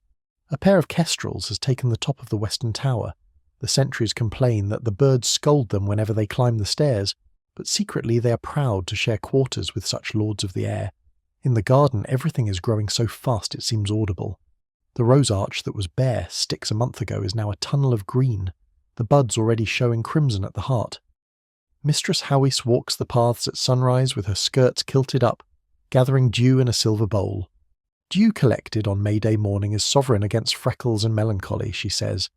A pair of kestrels has taken the top of the western tower. The sentries complain that the birds scold them whenever they climb the stairs, but secretly they are proud to share quarters with such lords of the air. In the garden everything is growing so fast it seems audible. The rose arch that was bare sticks a month ago is now a tunnel of green, the buds already showing crimson at the heart. Mistress Howis walks the paths at sunrise with her skirts kilted up, gathering dew in a silver bowl. Dew collected on May Day morning is sovereign against freckles and melancholy, she says.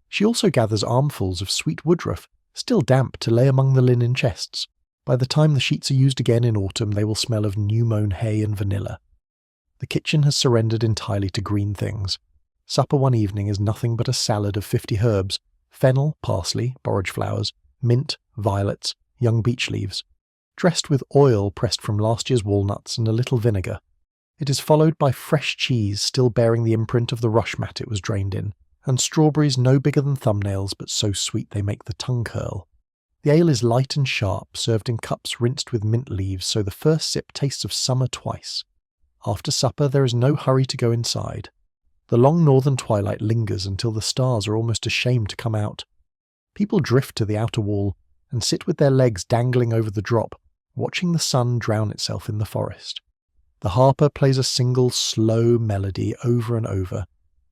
She also gathers armfuls of sweet woodruff, still damp, to lay among the linen chests. By the time the sheets are used again in autumn they will smell of new-mown hay and vanilla. The kitchen has surrendered entirely to green things. Supper one evening is nothing but a salad of 50 herbs: fennel, parsley, borage flowers, mint, violets, young beech leaves, dressed with oil pressed from last year's walnuts and a little vinegar. It is followed by fresh cheese still bearing the imprint of the rush mat it was drained in, and strawberries no bigger than thumbnails but so sweet they make the tongue curl. The ale is light and sharp, served in cups rinsed with mint leaves, so the first sip tastes of summer twice. After supper there is no hurry to go inside. The long northern twilight lingers until the stars are almost ashamed to come out. People drift to the outer wall and sit with their legs dangling over the drop, watching the sun drown itself in the forest. The harper plays a single slow melody over and over,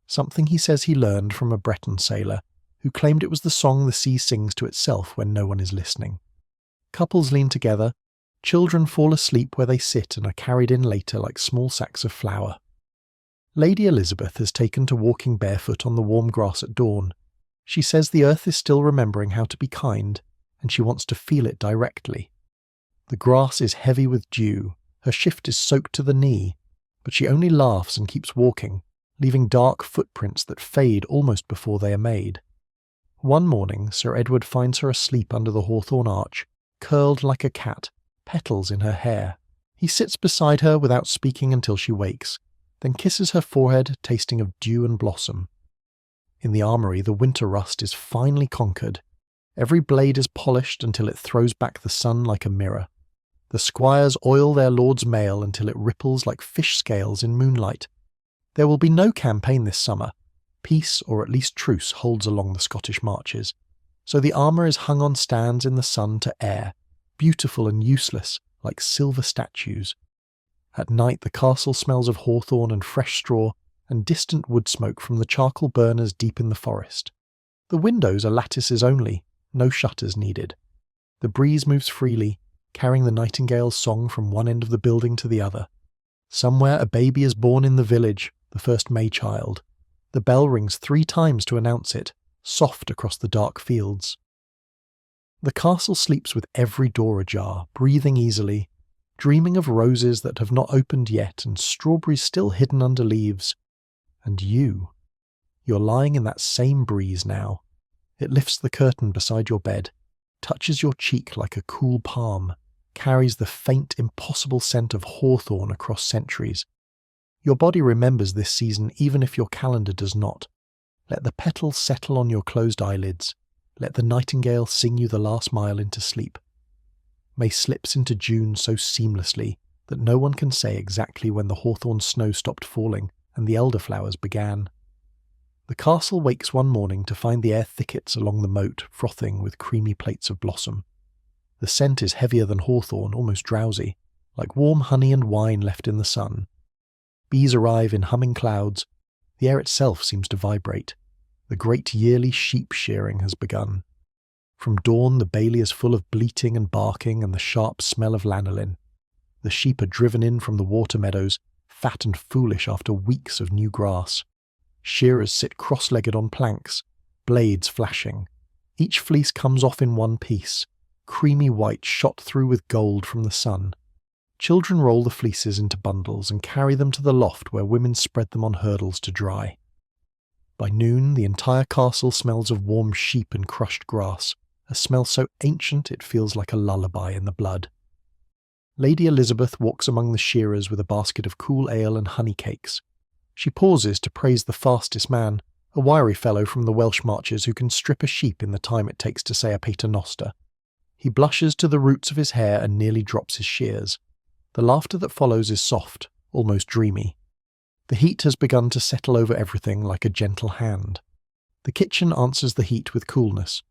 something he says he learned from a Breton sailor, who claimed it was the song the sea sings to itself when no one is listening. Couples lean together, children fall asleep where they sit and are carried in later like small sacks of flour. Lady Elizabeth has taken to walking barefoot on the warm grass at dawn. She says the earth is still remembering how to be kind, and she wants to feel it directly. The grass is heavy with dew, her shift is soaked to the knee, but she only laughs and keeps walking, leaving dark footprints that fade almost before they are made. One morning Sir Edward finds her asleep under the hawthorn arch, curled like a cat, petals in her hair. He sits beside her without speaking until she wakes, then kisses her forehead, tasting of dew and blossom. In the armoury the winter rust is finally conquered. Every blade is polished until it throws back the sun like a mirror. The squires oil their lord's mail until it ripples like fish scales in moonlight. There will be no campaign this summer. Peace, or at least truce, holds along the Scottish marches. So the armour is hung on stands in the sun to air, beautiful and useless, like silver statues. At night the castle smells of hawthorn and fresh straw, and distant wood smoke from the charcoal burners deep in the forest. The windows are lattices only, no shutters needed. The breeze moves freely, carrying the nightingale's song from one end of the building to the other. Somewhere a baby is born in the village, the first May child. The bell rings 3 times to announce it, soft across the dark fields. The castle sleeps with every door ajar, breathing easily, dreaming of roses that have not opened yet and strawberries still hidden under leaves. And you're lying in that same breeze now. It lifts the curtain beside your bed, touches your cheek like a cool palm, carries the faint, impossible scent of hawthorn across centuries. Your body remembers this season even if your calendar does not. Let the petals settle on your closed eyelids. Let the nightingale sing you the last mile into sleep. May slips into June so seamlessly that no one can say exactly when the hawthorn snow stopped falling and the elderflowers began. The castle wakes one morning to find the air thickets along the moat frothing with creamy plates of blossom. The scent is heavier than hawthorn, almost drowsy, like warm honey and wine left in the sun. Bees arrive in humming clouds. The air itself seems to vibrate. The great yearly sheep shearing has begun. From dawn the bailey is full of bleating and barking and the sharp smell of lanolin. The sheep are driven in from the water meadows, fat and foolish after weeks of new grass. Shearers sit cross-legged on planks, blades flashing. Each fleece comes off in one piece, creamy white shot through with gold from the sun. Children roll the fleeces into bundles and carry them to the loft where women spread them on hurdles to dry. By noon the entire castle smells of warm sheep and crushed grass, a smell so ancient it feels like a lullaby in the blood. Lady Elizabeth walks among the shearers with a basket of cool ale and honey cakes. She pauses to praise the fastest man, a wiry fellow from the Welsh marches who can strip a sheep in the time it takes to say a paternoster. He blushes to the roots of his hair and nearly drops his shears. The laughter that follows is soft, almost dreamy. The heat has begun to settle over everything like a gentle hand. The kitchen answers the heat with coolness.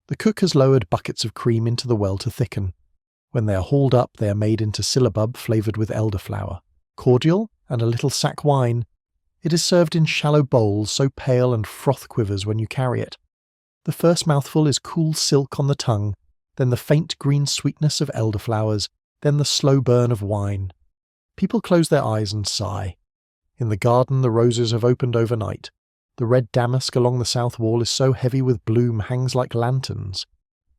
The cook has lowered buckets of cream into the well to thicken. When they are hauled up, they are made into syllabub flavoured with elderflower, cordial, and a little sack wine. It is served in shallow bowls so pale and froth quivers when you carry it. The first mouthful is cool silk on the tongue, then the faint green sweetness of elderflowers, then the slow burn of wine. People close their eyes and sigh. In the garden the roses have opened overnight. The red damask along the south wall is so heavy with bloom hangs like lanterns.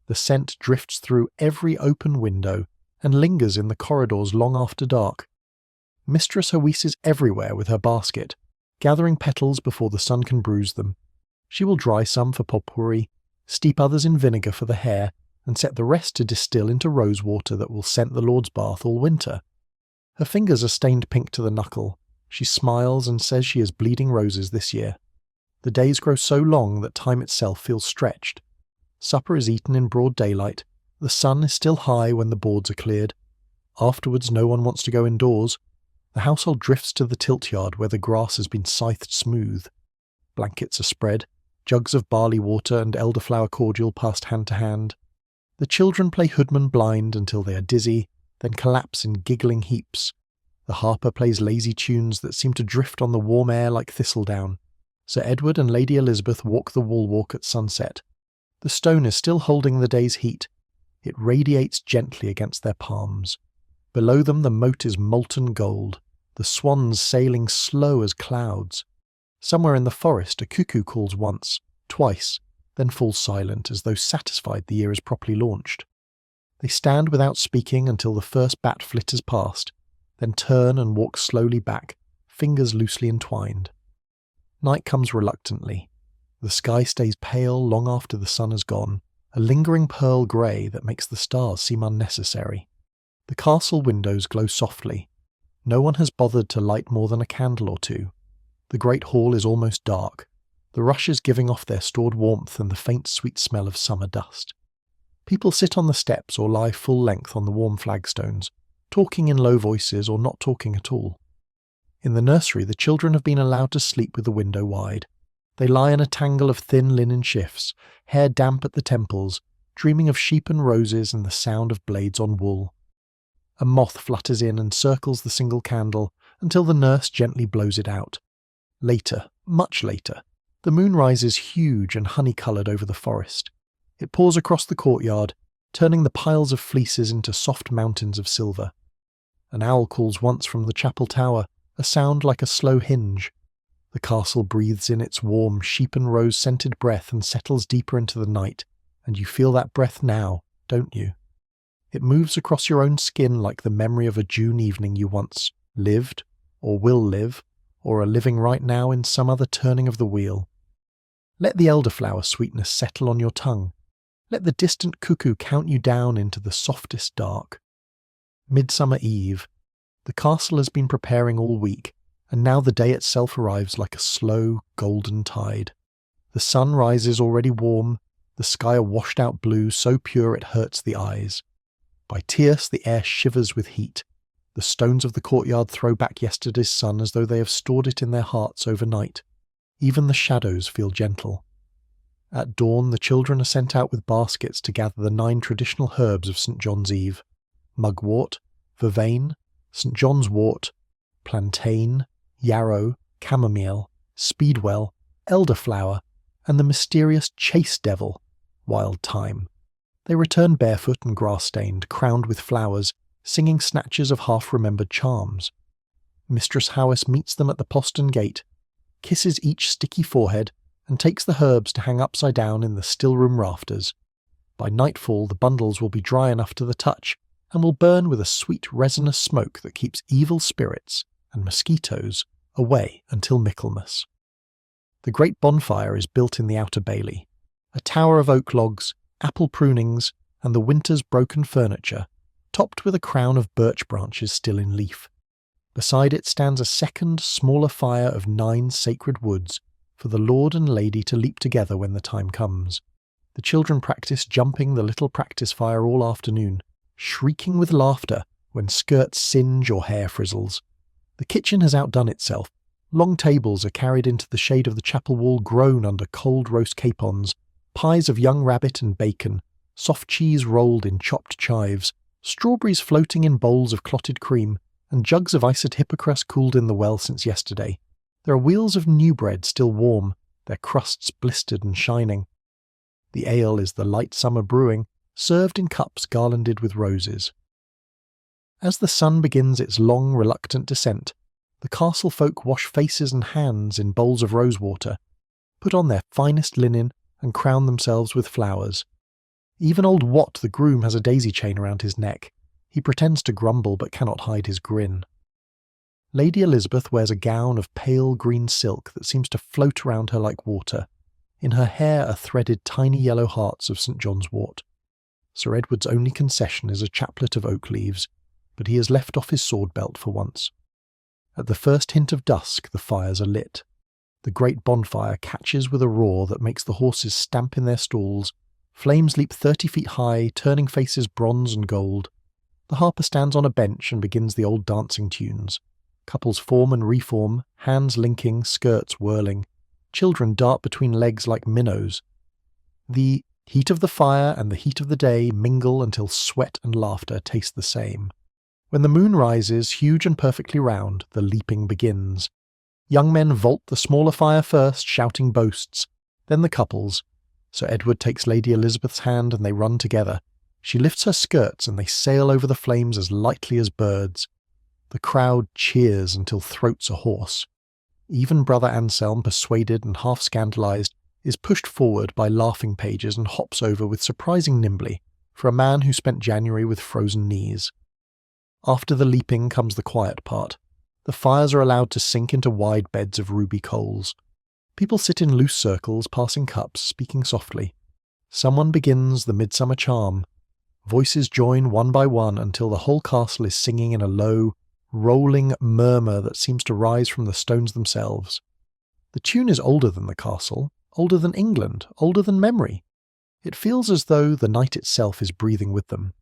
The scent drifts through every open window and lingers in the corridors long after dark. Mistress Hawise is everywhere with her basket, gathering petals before the sun can bruise them. She will dry some for potpourri, steep others in vinegar for the hair, and set the rest to distill into rose water that will scent the Lord's bath all winter. Her fingers are stained pink to the knuckle. She smiles and says she has bleeding roses this year. The days grow so long that time itself feels stretched. Supper is eaten in broad daylight. The sun is still high when the boards are cleared. Afterwards no one wants to go indoors. The household drifts to the tilt yard where the grass has been scythed smooth. Blankets are spread, jugs of barley water and elderflower cordial passed hand to hand. The children play hoodman blind until they are dizzy, then collapse in giggling heaps. The harper plays lazy tunes that seem to drift on the warm air like thistledown. Sir Edward and Lady Elizabeth walk the wall walk at sunset. The stone is still holding the day's heat. It radiates gently against their palms. Below them the moat is molten gold, the swans sailing slow as clouds. Somewhere in the forest a cuckoo calls once, twice, then falls silent as though satisfied the year is properly launched. They stand without speaking until the first bat flitters past, then turn and walk slowly back, fingers loosely entwined. Night comes reluctantly. The sky stays pale long after the sun has gone, a lingering pearl grey that makes the stars seem unnecessary. The castle windows glow softly. No one has bothered to light more than a candle or two. The great hall is almost dark, the rushes giving off their stored warmth and the faint sweet smell of summer dust. People sit on the steps or lie full length on the warm flagstones, talking in low voices or not talking at all. In the nursery the children have been allowed to sleep with the window wide. They lie in a tangle of thin linen shifts, hair damp at the temples, dreaming of sheep and roses and the sound of blades on wool. A moth flutters in and circles the single candle until the nurse gently blows it out. Later, much later, the moon rises huge and honey-coloured over the forest. It pours across the courtyard, turning the piles of fleeces into soft mountains of silver. An owl calls once from the chapel tower, a sound like a slow hinge. The castle breathes in its warm, sheep and rose-scented breath and settles deeper into the night, and you feel that breath now, don't you? It moves across your own skin like the memory of a June evening you once lived, or will live, or are living right now in some other turning of the wheel. Let the elderflower sweetness settle on your tongue. Let the distant cuckoo count you down into the softest dark. Midsummer Eve. The castle has been preparing all week, and now the day itself arrives like a slow, golden tide. The sun rises already warm, the sky a washed-out blue so pure it hurts the eyes. By tierce the air shivers with heat. The stones of the courtyard throw back yesterday's sun as though they have stored it in their hearts overnight. Even the shadows feel gentle. At dawn the children are sent out with baskets to gather the 9 traditional herbs of St. John's Eve: mugwort, vervain, St. John's wort, plantain, yarrow, chamomile, speedwell, elderflower, and the mysterious chase devil, wild thyme. They return barefoot and grass-stained, crowned with flowers, singing snatches of half-remembered charms. Mistress Hawise meets them at the postern gate, kisses each sticky forehead, and takes the herbs to hang upside down in the still-room rafters. By nightfall the bundles will be dry enough to the touch, and will burn with a sweet resinous smoke that keeps evil spirits and mosquitoes away until Michaelmas. The great bonfire is built in the outer bailey, a tower of oak logs, apple prunings, and the winter's broken furniture, topped with a crown of birch branches still in leaf. Beside it stands a second, smaller fire of 9 sacred woods, for the Lord and Lady to leap together when the time comes. The children practice jumping the little practice fire all afternoon, shrieking with laughter when skirts singe or hair frizzles. The kitchen has outdone itself. Long tables are carried into the shade of the chapel wall, groan under cold roast capons, pies of young rabbit and bacon, soft cheese rolled in chopped chives, strawberries floating in bowls of clotted cream, and jugs of iced hippocras cooled in the well since yesterday. There are wheels of new bread still warm, their crusts blistered and shining. The ale is the light summer brewing, served in cups garlanded with roses. As the sun begins its long, reluctant descent, the castle folk wash faces and hands in bowls of rosewater, put on their finest linen, and crown themselves with flowers. Even old Wat the groom has a daisy chain around his neck. He pretends to grumble but cannot hide his grin. Lady Elizabeth wears a gown of pale green silk that seems to float around her like water. In her hair are threaded tiny yellow hearts of St. John's wort. Sir Edward's only concession is a chaplet of oak leaves, but he has left off his sword belt for once. At the first hint of dusk, the fires are lit. The great bonfire catches with a roar that makes the horses stamp in their stalls. Flames leap 30 feet high, turning faces bronze and gold. The harper stands on a bench and begins the old dancing tunes. Couples form and reform, hands linking, skirts whirling. Children dart between legs like minnows. The heat of the fire and the heat of the day mingle until sweat and laughter taste the same. When the moon rises, huge and perfectly round, the leaping begins. Young men vault the smaller fire first, shouting boasts. Then the couples. Sir Edward takes Lady Elizabeth's hand and they run together. She lifts her skirts and they sail over the flames as lightly as birds. The crowd cheers until throats are hoarse. Even Brother Anselm, persuaded and half scandalized, is pushed forward by laughing pages and hops over with surprising nimbly for a man who spent January with frozen knees. After the leaping comes the quiet part. The fires are allowed to sink into wide beds of ruby coals. People sit in loose circles, passing cups, speaking softly. Someone begins the midsummer charm. Voices join one by one until the whole castle is singing in a low, rolling murmur that seems to rise from the stones themselves. The tune is older than the castle, older than England, older than memory. It feels as though the night itself is breathing with them.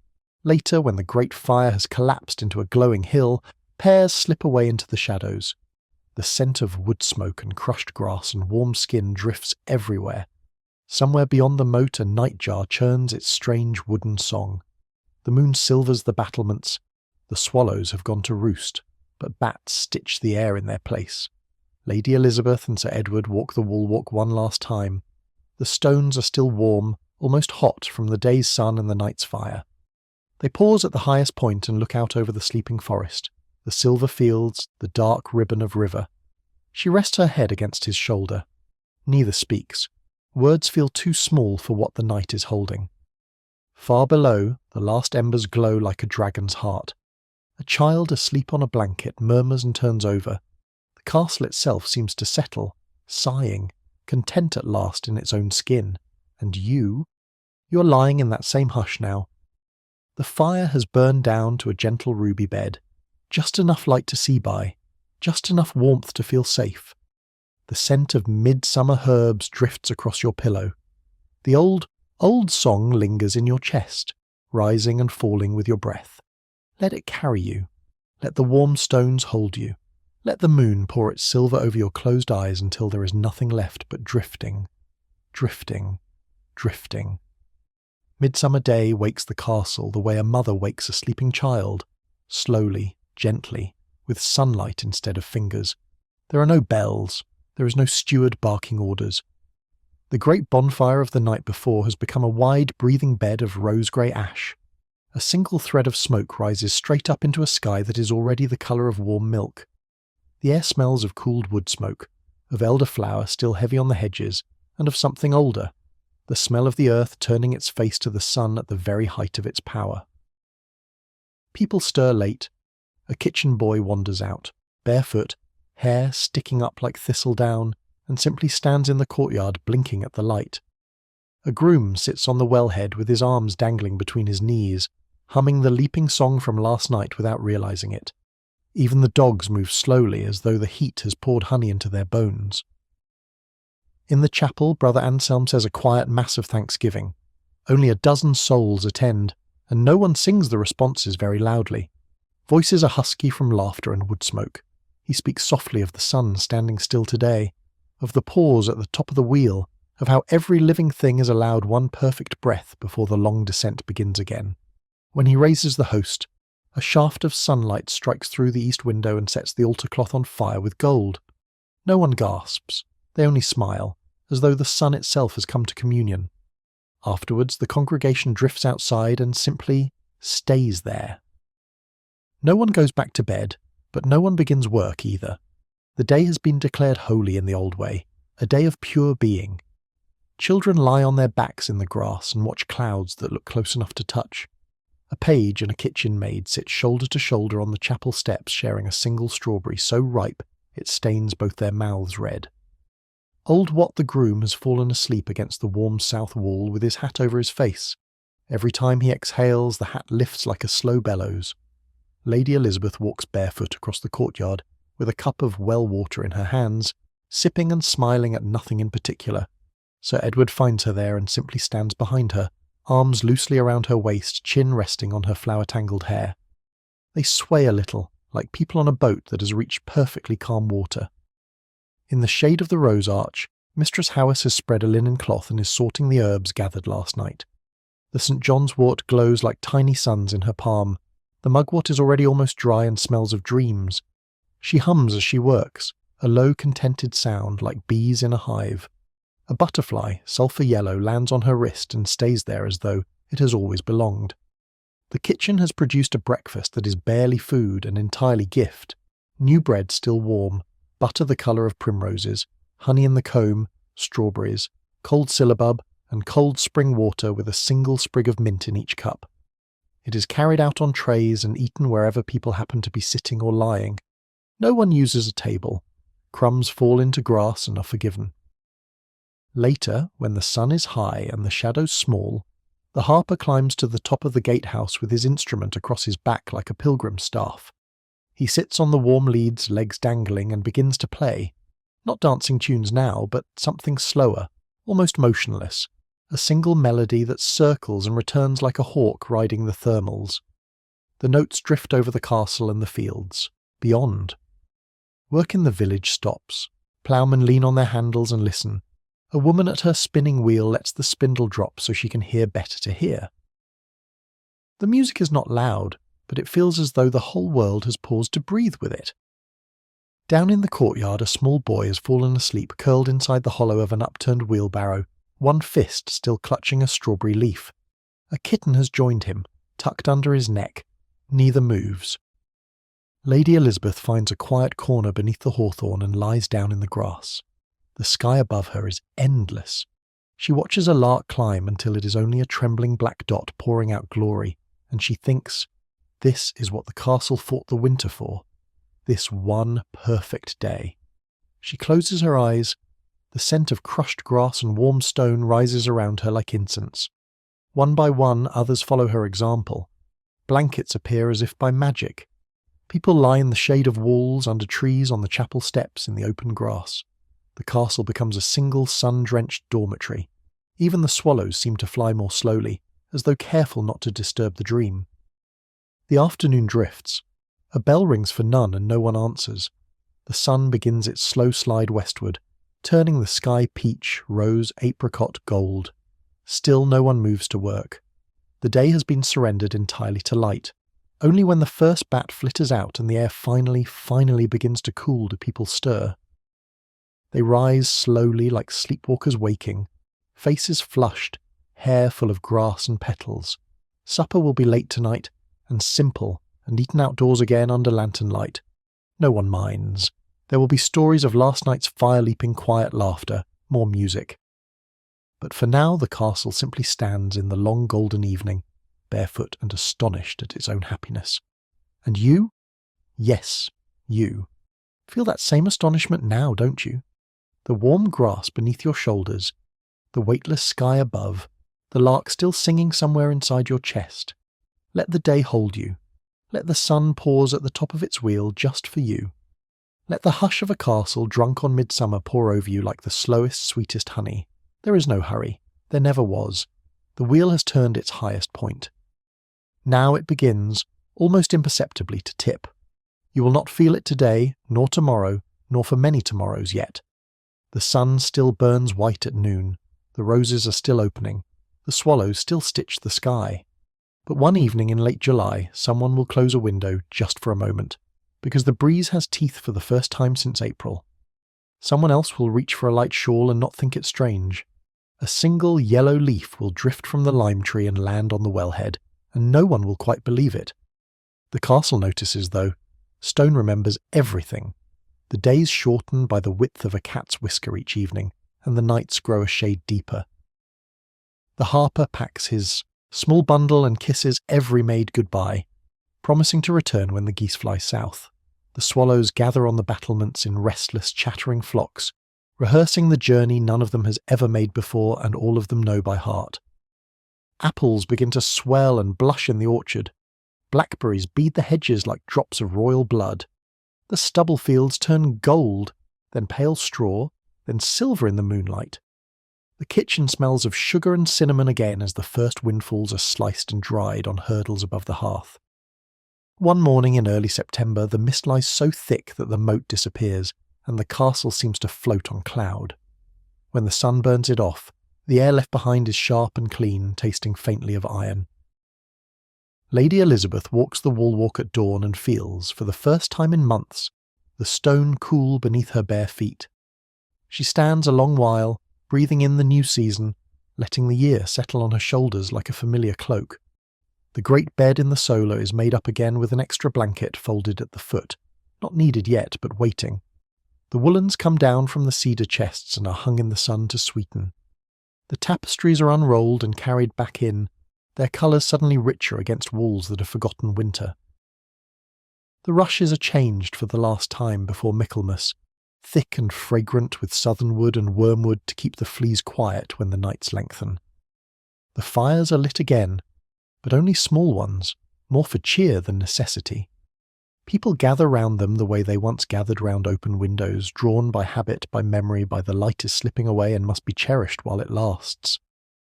Later, when the great fire has collapsed into a glowing hill, pairs slip away into the shadows. The scent of wood smoke and crushed grass and warm skin drifts everywhere. Somewhere beyond the moat a nightjar churns its strange wooden song. The moon silvers the battlements. The swallows have gone to roost, but bats stitch the air in their place. Lady Elizabeth and Sir Edward walk the wall walk one last time. The stones are still warm, almost hot from the day's sun and the night's fire. They pause at the highest point and look out over the sleeping forest, the silver fields, the dark ribbon of river. She rests her head against his shoulder. Neither speaks. Words feel too small for what the night is holding. Far below, the last embers glow like a dragon's heart. A child asleep on a blanket murmurs and turns over. The castle itself seems to settle, sighing, content at last in its own skin. And you're lying in that same hush now. The fire has burned down to a gentle ruby bed. Just enough light to see by, just enough warmth to feel safe. The scent of midsummer herbs drifts across your pillow. The old song lingers in your chest, rising and falling with your breath. Let it carry you. Let the warm stones hold you. Let the moon pour its silver over your closed eyes until there is nothing left but drifting, drifting, drifting. Midsummer day wakes the castle the way a mother wakes a sleeping child, slowly, gently, with sunlight instead of fingers. There are no bells. There is no steward barking orders. The great bonfire of the night before has become a wide, breathing bed of rose-grey ash. A single thread of smoke rises straight up into a sky that is already the colour of warm milk. The air smells of cooled wood smoke, of elderflower still heavy on the hedges, and of something older, the smell of the earth turning its face to the sun at the very height of its power. People stir late. A kitchen boy wanders out, barefoot, hair sticking up like thistledown, and simply stands in the courtyard blinking at the light. A groom sits on the wellhead with his arms dangling between his knees, humming the leaping song from last night without realizing it. Even the dogs move slowly as though the heat has poured honey into their bones. In the chapel, Brother Anselm says a quiet mass of thanksgiving. Only a dozen souls attend, and no one sings the responses very loudly. Voices are husky from laughter and wood smoke. He speaks softly of the sun standing still today, of the pause at the top of the wheel, of how every living thing is allowed one perfect breath before the long descent begins again. When he raises the host, a shaft of sunlight strikes through the east window and sets the altar cloth on fire with gold. No one gasps. They only smile, as though the sun itself has come to communion. Afterwards, the congregation drifts outside and simply stays there. No one goes back to bed, but no one begins work either. The day has been declared holy in the old way, a day of pure being. Children lie on their backs in the grass and watch clouds that look close enough to touch. A page and a kitchen maid sit shoulder to shoulder on the chapel steps sharing a single strawberry so ripe it stains both their mouths red. Old Wat the groom has fallen asleep against the warm south wall with his hat over his face. Every time he exhales, the hat lifts like a slow bellows. Lady Elizabeth walks barefoot across the courtyard with a cup of well water in her hands, sipping and smiling at nothing in particular. Sir Edward finds her there and simply stands behind her, arms loosely around her waist, chin resting on her flower-tangled hair. They sway a little, like people on a boat that has reached perfectly calm water. In the shade of the rose arch, Mistress Howes has spread a linen cloth and is sorting the herbs gathered last night. The St. John's wort glows like tiny suns in her palm. The mugwort is already almost dry and smells of dreams. She hums as she works, a low contented sound like bees in a hive. A butterfly, sulphur yellow, lands on her wrist and stays there as though it has always belonged. The kitchen has produced a breakfast that is barely food and entirely gift. New bread still warm, butter the colour of primroses, honey in the comb, strawberries, cold syllabub, and cold spring water with a single sprig of mint in each cup. It is carried out on trays and eaten wherever people happen to be sitting or lying. No one uses a table. Crumbs fall into grass and are forgiven. Later, when the sun is high and the shadows small, the harper climbs to the top of the gatehouse with his instrument across his back like a pilgrim's staff. He sits on the warm leads, legs dangling, and begins to play. Not dancing tunes now, but something slower, almost motionless, a single melody that circles and returns like a hawk riding the thermals. The notes drift over the castle and the fields, beyond. Work in the village stops. Ploughmen lean on their handles and listen. A woman at her spinning wheel lets the spindle drop so she can hear better to hear. The music is not loud, but it feels as though the whole world has paused to breathe with it. Down in the courtyard, a small boy has fallen asleep curled inside the hollow of an upturned wheelbarrow, one fist still clutching a strawberry leaf. A kitten has joined him, tucked under his neck. Neither moves. Lady Elizabeth finds a quiet corner beneath the hawthorn and lies down in the grass. The sky above her is endless. She watches a lark climb until it is only a trembling black dot pouring out glory, and she thinks, this is what the castle fought the winter for. This one perfect day. She closes her eyes. The scent of crushed grass and warm stone rises around her like incense. One by one, others follow her example. Blankets appear as if by magic. People lie in the shade of walls, under trees, on the chapel steps, in the open grass. The castle becomes a single sun-drenched dormitory. Even the swallows seem to fly more slowly, as though careful not to disturb the dream. The afternoon drifts. A bell rings for none and no one answers. The sun begins its slow slide westward, turning the sky peach, rose, apricot, gold. Still no one moves to work. The day has been surrendered entirely to light. Only when the first bat flitters out and the air finally begins to cool do people stir. They rise slowly like sleepwalkers waking, faces flushed, hair full of grass and petals. Supper will be late tonight, and simple, and eaten outdoors again under lantern light. No one minds. There will be stories of last night's fire-leaping quiet laughter, more music. But for now the castle simply stands in the long golden evening, barefoot and astonished at its own happiness. And you? Yes, you. Feel that same astonishment now, don't you? The warm grass beneath your shoulders, the weightless sky above, the lark still singing somewhere inside your chest. Let the day hold you. Let the sun pause at the top of its wheel just for you. Let the hush of a castle drunk on midsummer pour over you like the slowest, sweetest honey. There is no hurry. There never was. The wheel has turned its highest point. Now it begins, almost imperceptibly, to tip. You will not feel it today, nor tomorrow, nor for many tomorrows yet. The sun still burns white at noon. The roses are still opening. The swallows still stitch the sky. But one evening in late July, someone will close a window just for a moment, because the breeze has teeth for the first time since April. Someone else will reach for a light shawl and not think it strange. A single yellow leaf will drift from the lime tree and land on the wellhead, and no one will quite believe it. The castle notices, though. Stone remembers everything. The days shorten by the width of a cat's whisker each evening, and the nights grow a shade deeper. The harper packs his Small bundle and kisses every maid goodbye, promising to return when the geese fly south. The swallows gather on the battlements in restless, chattering flocks, rehearsing the journey none of them has ever made before and all of them know by heart. Apples begin to swell and blush in the orchard. Blackberries bead the hedges like drops of royal blood. The stubble fields turn gold, then pale straw, then silver in the moonlight. The kitchen smells of sugar and cinnamon again as the first windfalls are sliced and dried on hurdles above the hearth. One morning in early September, the mist lies so thick that the moat disappears, and the castle seems to float on cloud. When the sun burns it off, the air left behind is sharp and clean, tasting faintly of iron. Lady Elizabeth walks the wall walk at dawn and feels, for the first time in months, the stone cool beneath her bare feet. She stands a long while, breathing in the new season, letting the year settle on her shoulders like a familiar cloak. The great bed in the solar is made up again with an extra blanket folded at the foot, not needed yet, but waiting. The woolens come down from the cedar chests and are hung in the sun to sweeten. The tapestries are unrolled and carried back in, their colours suddenly richer against walls that have forgotten winter. The rushes are changed for the last time before Michaelmas, thick and fragrant with southernwood and wormwood to keep the fleas quiet when the nights lengthen. The fires are lit again, but only small ones, more for cheer than necessity. People gather round them the way they once gathered round open windows, drawn by habit, by memory, by the light is slipping away and must be cherished while it lasts.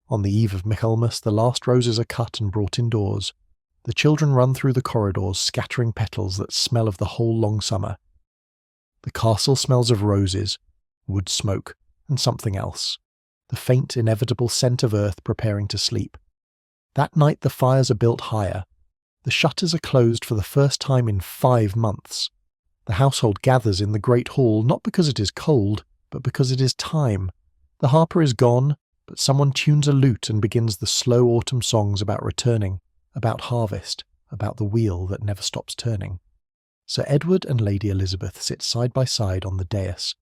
On the eve of Michaelmas, the last roses are cut and brought indoors. The children run through the corridors, scattering petals that smell of the whole long summer. The castle smells of roses, wood smoke, and something else, the faint, inevitable scent of earth preparing to sleep. That night the fires are built higher. The shutters are closed for the first time in 5 months. The household gathers in the great hall not because it is cold, but because it is time. The harper is gone, but someone tunes a lute and begins the slow autumn songs about returning, about harvest, about the wheel that never stops turning. Sir Edward and Lady Elizabeth sit side by side on the dais.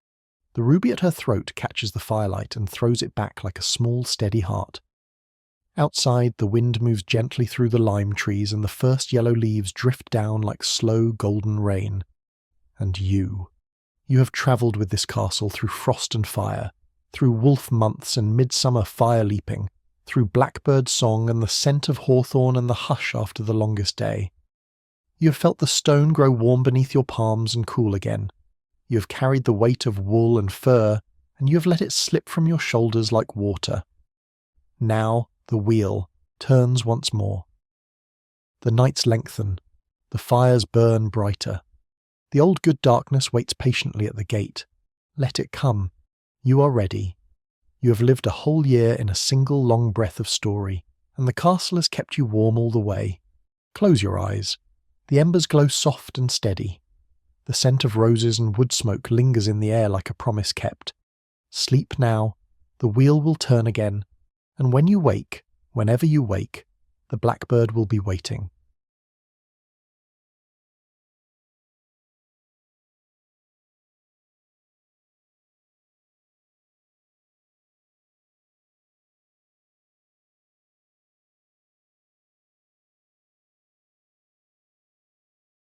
The ruby at her throat catches the firelight and throws it back like a small, steady heart. Outside, the wind moves gently through the lime trees and the first yellow leaves drift down like slow, golden rain. And you have travelled with this castle through frost and fire, through wolf months and midsummer fire leaping, through blackbird song and the scent of hawthorn and the hush after the longest day. You have felt the stone grow warm beneath your palms and cool again. You have carried the weight of wool and fur, and you have let it slip from your shoulders like water. Now the wheel turns once more. The nights lengthen, the fires burn brighter. The old good darkness waits patiently at the gate. Let it come. You are ready. You have lived a whole year in a single long breath of story, and the castle has kept you warm all the way. Close your eyes. The embers glow soft and steady. The scent of roses and wood smoke lingers in the air like a promise kept. Sleep now. The wheel will turn again, and when you wake, whenever you wake, the blackbird will be waiting.